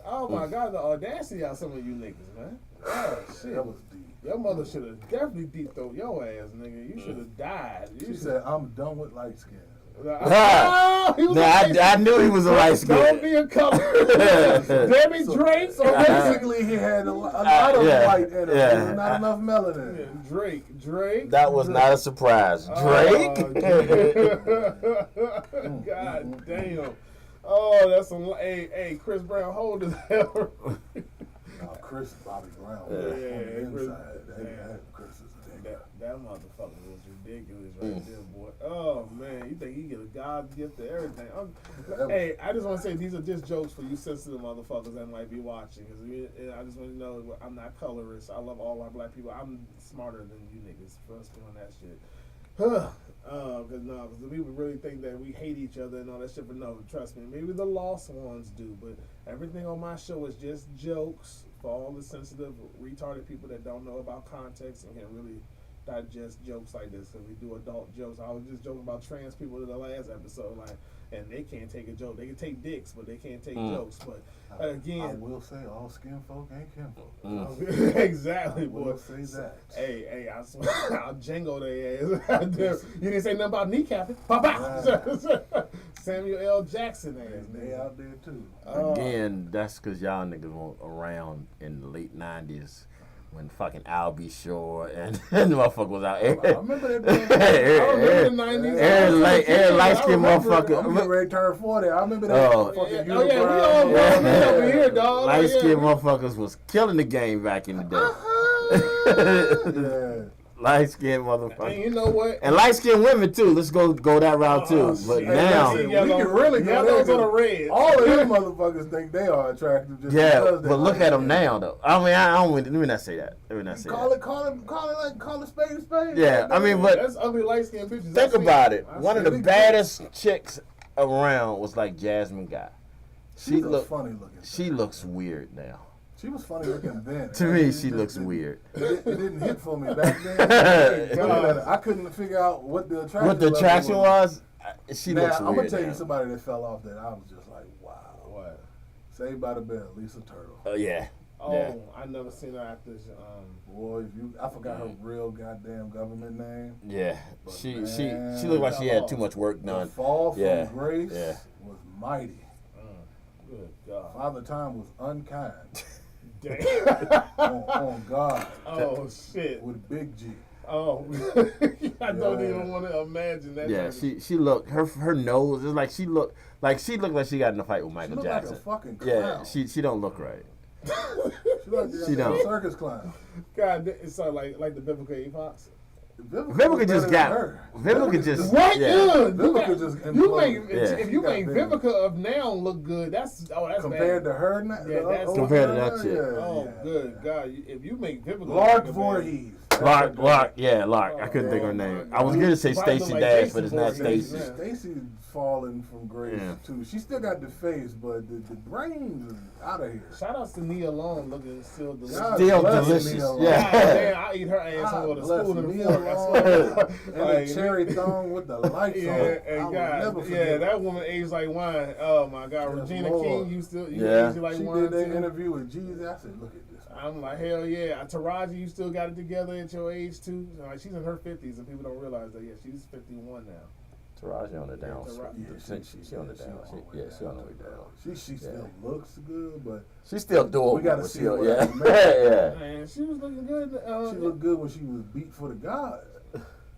Oh my God, the audacity out some of you niggas, man. Oh shit. that was deep. Your mother should have definitely deep throat your ass, nigga. You should have died. She said, "I'm done with light skin." I knew he was a light skin. Don't be a color. Debbie Drake. So basically, he had a lot of white in him. Not enough melanin. Yeah, Drake. That was not a surprise. Drake? God damn. Oh, that's some. Hey, Chris Brown, hold his hell. Chris Bobby Brown. Yeah, On the Chris, inside, Chris is a nigga. that motherfucker was ridiculous right there, boy. Oh man, you think he get a God gift to everything? Hey, I just want to say these are just jokes for you sensitive motherfuckers that might be watching. Cause I just want to know I'm not colorist. I love all our black people. I'm smarter than you niggas. Trust me on that shit. Cause people really think that we hate each other and all that shit, but no, trust me, maybe the lost ones do, but everything on my show is just jokes for all the sensitive, retarded people that don't know about context and can really digest jokes like this, because we do adult jokes. I was just joking about trans people in the last episode, like, and they can't take a joke. They can take dicks, but they can't take jokes. But again, I will say all skin folk ain't kinfolk. Exactly, I boy. will say that. Hey, I swear, I'll jangle their ass. You didn't say nothing about kneecapping. Pop. Samuel L. Jackson ass. They out there too. Again, that's because y'all niggas weren't around in the late 90s when fucking Albie Shore and the motherfucker was out. I remember that. I remember the 90s. Every light-skinned motherfucker. I'm getting ready to turn 40. I remember that. Fucking we all over here, dog. Light-skinned motherfuckers was killing the game back in the day. Yeah. Light-skinned motherfuckers. And you know what? And light-skinned women, too. Let's go that route, too. But now... we can really go there. Yellows or the reds. All of them motherfuckers think they are attractive. Just Yeah, because but look at them now, though. I mean, I don't... Let me not say that. Call it spade a spade. Yeah, I mean, but... That's ugly light-skinned bitches. Think about it. One of the baddest chicks around was like Jasmine Guy. She's funny looking. She looks weird now. She was funny looking then. To me, she looks weird. It didn't hit for me back then. I couldn't figure out what the attraction was. She looks weird. I'm gonna tell you somebody that fell off that I was just like, wow. What? Saved by the Bell, Lisa Turtle. Oh yeah. Oh, yeah. I never seen her actress. Boy, I forgot her real goddamn government name. Yeah, But she man, looked like she had too much work done. The fall from grace Yeah. was mighty. Good God. Father Time was unkind. Damn. on God. Oh shit. With Big G. Oh, I don't even want to imagine that. Yeah, she looked her nose is like she looked like she got in a fight with Michael Jackson. Like a fucking clown. Yeah, she don't look right. She don't. Circus clown. God, it's like the biblical epochs. Vivica just got her. Vivica just what? Yeah. Vivica just if you make Vivica of now look good, that's compared bad. to her now. Yeah, compared to that shit. Oh, good God! If you make Vivica, Lark Voorhees. Lark. I couldn't think of her name. I was gonna say Stacey Dash, but it's not Stacey. Stacey's falling from grace too. She still got the face, but the brains is out of here. Shout outs to Nia Long, looking still delicious. Still delicious. Yeah. Man, I eat her ass over the spoon and fork. And the cherry thong with the lights on. And God, that woman aged like wine. Oh my God, Regina King used to age like wine. She did that interview with Jesus. I said, look at this. I'm like, hell yeah. Taraji, you still got it together at your age too. Like, she's in her 50s, and people don't realize that. Yeah, she's 51 now. Taraji on the down. She on the down. She on the way down. She still looks good, but she's still doing. We gotta see her. Yeah. Man, she was looking good. She looked good when she was beat for the gods.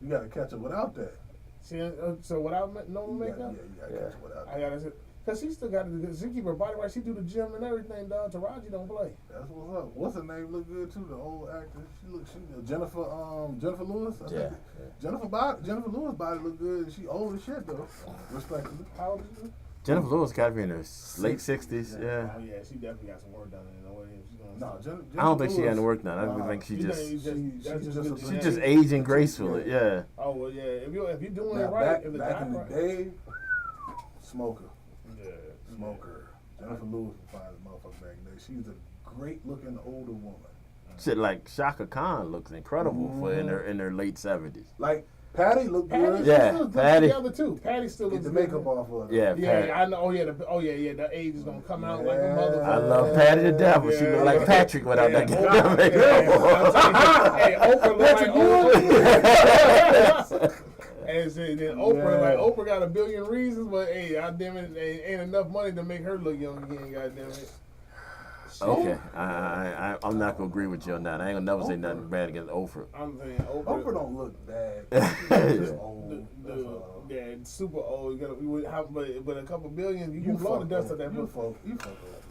You gotta catch her without that. So without no makeup? Yeah, you gotta catch her without that. I gotta say, because she still got to. She keep her body right. She do the gym and everything, dog. Taraji don't play. That's what's up. What's her name? Look good too. The old actress. Jennifer Lewis. Jennifer Lewis body look good. She old as shit though. Respectfully. How old is she? Jennifer Lewis got to be in her late 60s. Yeah. Oh yeah, she definitely got some work done. In the way she's gonna. I don't think she got any work done. I think she just aging gracefully. Yeah. Oh well, yeah. If you're doing it right, back in the day, smoker. Yeah, smoker. Jennifer Lewis was fine as a motherfucker back then. She's a great looking older woman. Shit, like Shaka Khan looks incredible for in her late 70s. Like Patty looked good. Yeah, Patty. Together too. Patty still looks the good. makeup off of her. Yeah, Patty. I know. Oh yeah. The age is gonna come out like a motherfucker. I love Patty the Devil. She look like Patrick without that makeup. Hey, Oprah look like Oprah. And then Oprah got a billion reasons, but hey, goddamn it, ain't enough money to make her look young again. Goddamn it. Okay, I'm not gonna agree with you on that. I ain't gonna never say nothing bad against Oprah. I'm saying Oprah don't look bad. She's just old. Yeah, super old. But a couple billion, you can blow the dust of that. You fuck.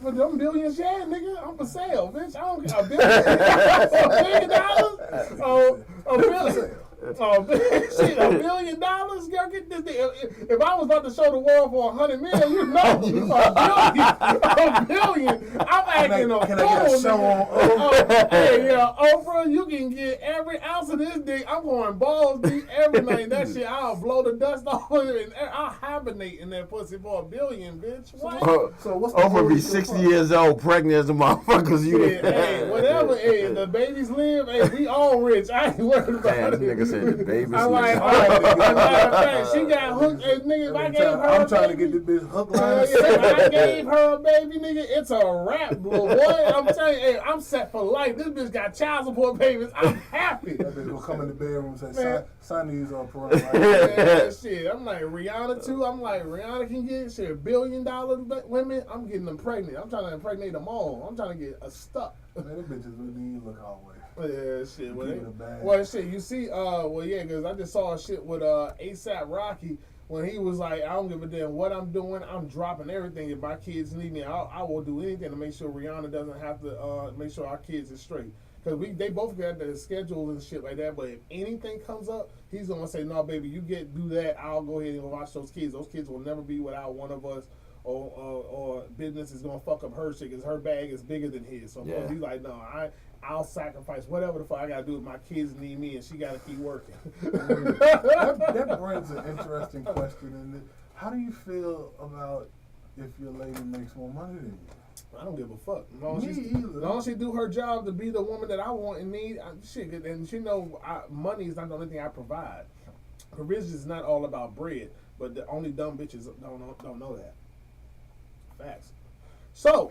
But them billions, yeah, nigga, I'm for sale, bitch. I don't care. $1 billion. $1 billion. A billion. Oh, shit, $1 billion? Girl, get this thing. If I was about to show the world for $100 million, you know, $1 billion. I'm acting a fool. Can I get a show on Oprah? Hey, yeah, Oprah, you can get every ounce of this dick. I'm going balls deep, everything. That shit, I'll blow the dust off of it, and I'll hibernate in that pussy for $1 billion, bitch. What? So what's the Oprah be 60 years old, pregnant as a motherfucker. Yeah, hey, whatever. Hey, the babies live. Hey, we all rich. I ain't worried about Damn, it. this nigga said the babies I'm like, live. she got hooked. Hey, nigga, if I gave her I'm a trying to baby, get this bitch hook, line, and if I sinker. gave her a baby, nigga, it's a wrap, little boy. I'm telling you, hey, I'm set for life. This bitch got child support payments. I'm happy. That bitch gonna come in the bedroom and say, Man. sign these parental rights. Yeah, shit. I'm like, Rihanna too. I'm like, Rihanna can get shit, $1 billion women. I'm getting them pregnant. I'm trying to impregnate them all. I'm trying to get a stuck. Man, them bitches really need to look all way. Yeah, shit. Well, Well, shit, you see, because I just saw a shit with ASAP Rocky when he was like, I don't give a damn what I'm doing. I'm dropping everything. If my kids need me, I will do anything to make sure Rihanna doesn't have to make sure our kids are straight. Because they both got their schedules and shit like that. But if anything comes up, he's going to say, no, baby, you do that. I'll go ahead and watch those kids. Those kids will never be without one of us. Or business is going to fuck up her shit because her bag is bigger than his. So Yeah. he's like, no, I'll sacrifice whatever the fuck I gotta do if my kids need me and she gotta keep working. that brings an interesting question in it. How do you feel about if your lady makes more money than you? I don't give a fuck. As long Me either. as she do her job to be the woman that I want and need, shit. And she know money is not the only thing I provide. Provision is not all about bread, but the only dumb bitches don't know that. Facts. So,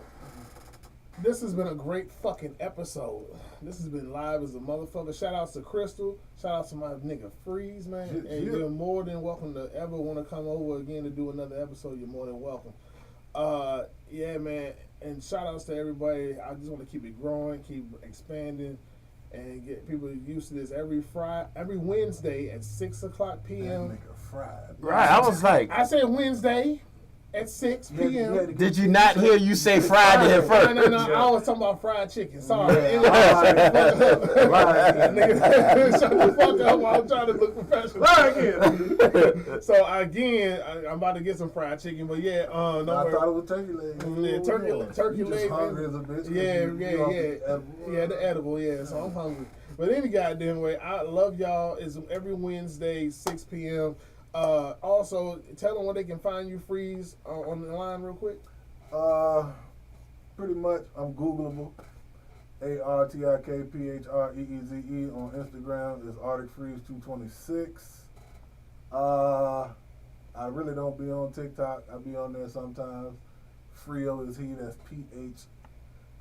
this has been a great fucking episode. This has been live as a motherfucker. Shout outs to Crystal. Shout out to my nigga Freeze, man. And you're more than welcome to ever want to come over again to do another episode. You're more than welcome. Yeah, man. And shout outs to everybody. I just want to keep it growing, keep expanding, and get people used to this every Wednesday at 6:00 p.m. That nigga fried. Right, I was like, I said Wednesday at 6 p.m. did you not hear you say Friday at first? No. I was talking about fried chicken. Sorry. Right. Shut the fuck up while I'm trying to look professional. Right. So again, I'm about to get some fried chicken, but yeah, I thought it was turkey legs. Yeah, turkey you legs. Just hungry as a bitch. Yeah, the edible. Yeah, so I'm hungry. But any goddamn way, I love y'all. It's every Wednesday, 6 p.m. Also, tell them where they can find you, Freeze, on the line real quick. Pretty much, I'm Googleable. ARTIKPHREEZE on Instagram is ArcticFreeze226. I really don't be on TikTok. I be on there sometimes. Frio is he. That's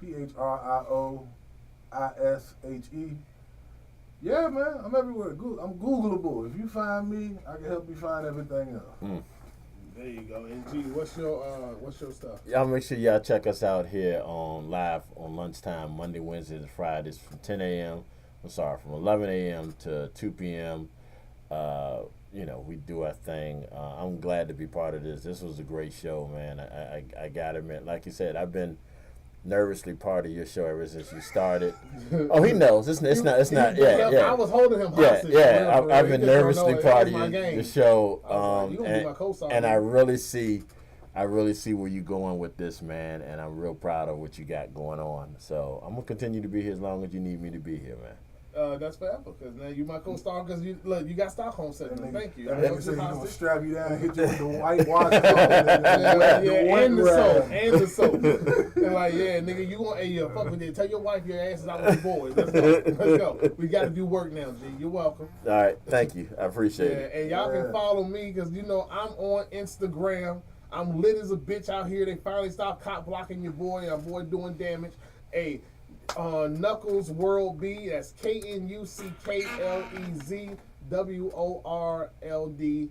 PHRIOISHE. Yeah, man, I'm everywhere. I'm Googleable. If you find me, I can help you find everything else. There you go. And G, what's your stuff? Y'all make sure y'all check us out here on live on lunchtime, Monday, Wednesdays, and Fridays from 10 a.m. From 11 a.m. to 2 p.m. We do our thing. I'm glad to be part of this. This was a great show, man. I gotta admit, like you said, I've been nervously part of your show ever since you started. Oh, he knows. It's not. Yeah. I was holding him hostage. Yeah. I've been nervously part of your show. And I really see where you're going with this, man. And I'm real proud of what you got going on. So I'm gonna continue to be here as long as you need me to be here, man. That's forever, because now you my co-star, because you got Stockholm syndrome. Thank you. That nigga said he's gonna strap you down and hit you with the white wash and the soap. And like, yeah, nigga, you want fuck with it. Tell your wife your ass is out with the boys. Let's go. We got to do work now, G. You're welcome. All right, thank you. I appreciate it. And y'all can follow me, because I'm on Instagram. I'm lit as a bitch out here. They finally stopped cop blocking your boy, and our boy doing damage. Hey, Knuckles World B, that's KNUCKLEZ WORLD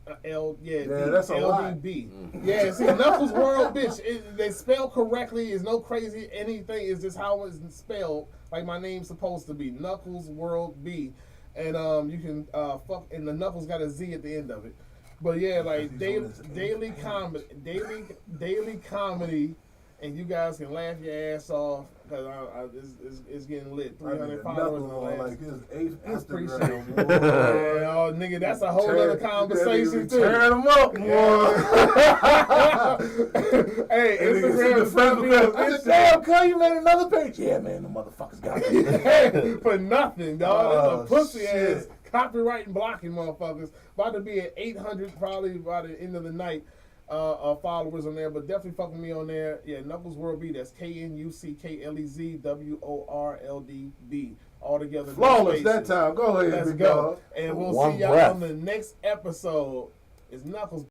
that's a LDB. Yeah, see, Knuckles World, bitch. They spell correctly. It's no crazy anything. It's just how it's spelled, like my name's supposed to be. Knuckles World B, and you can fuck, and the Knuckles got a Z at the end of it. But yeah, like daily comedy. and you guys can laugh your ass off because it's getting lit. 300 followers in the last. Like his eighth I appreciate Instagram. it. Yeah, oh, nigga, that's a whole other conversation too. Turn them up, boy. Hey, Instagram is I said, damn, cuz you made another page. Yeah, man, the motherfuckers got me. for nothing, dog. That's a pussy shit. ass copyright and blocking motherfuckers. About to be at 800 probably by the end of the night. Followers on there, but definitely fuck with me on there. Yeah, Knuckles World B. That's KNUCKLEZWORLDB. All together. Flawless that time. Go ahead, Let's big go. dog. And we'll One see y'all breath. on the next episode. It's Knuckles.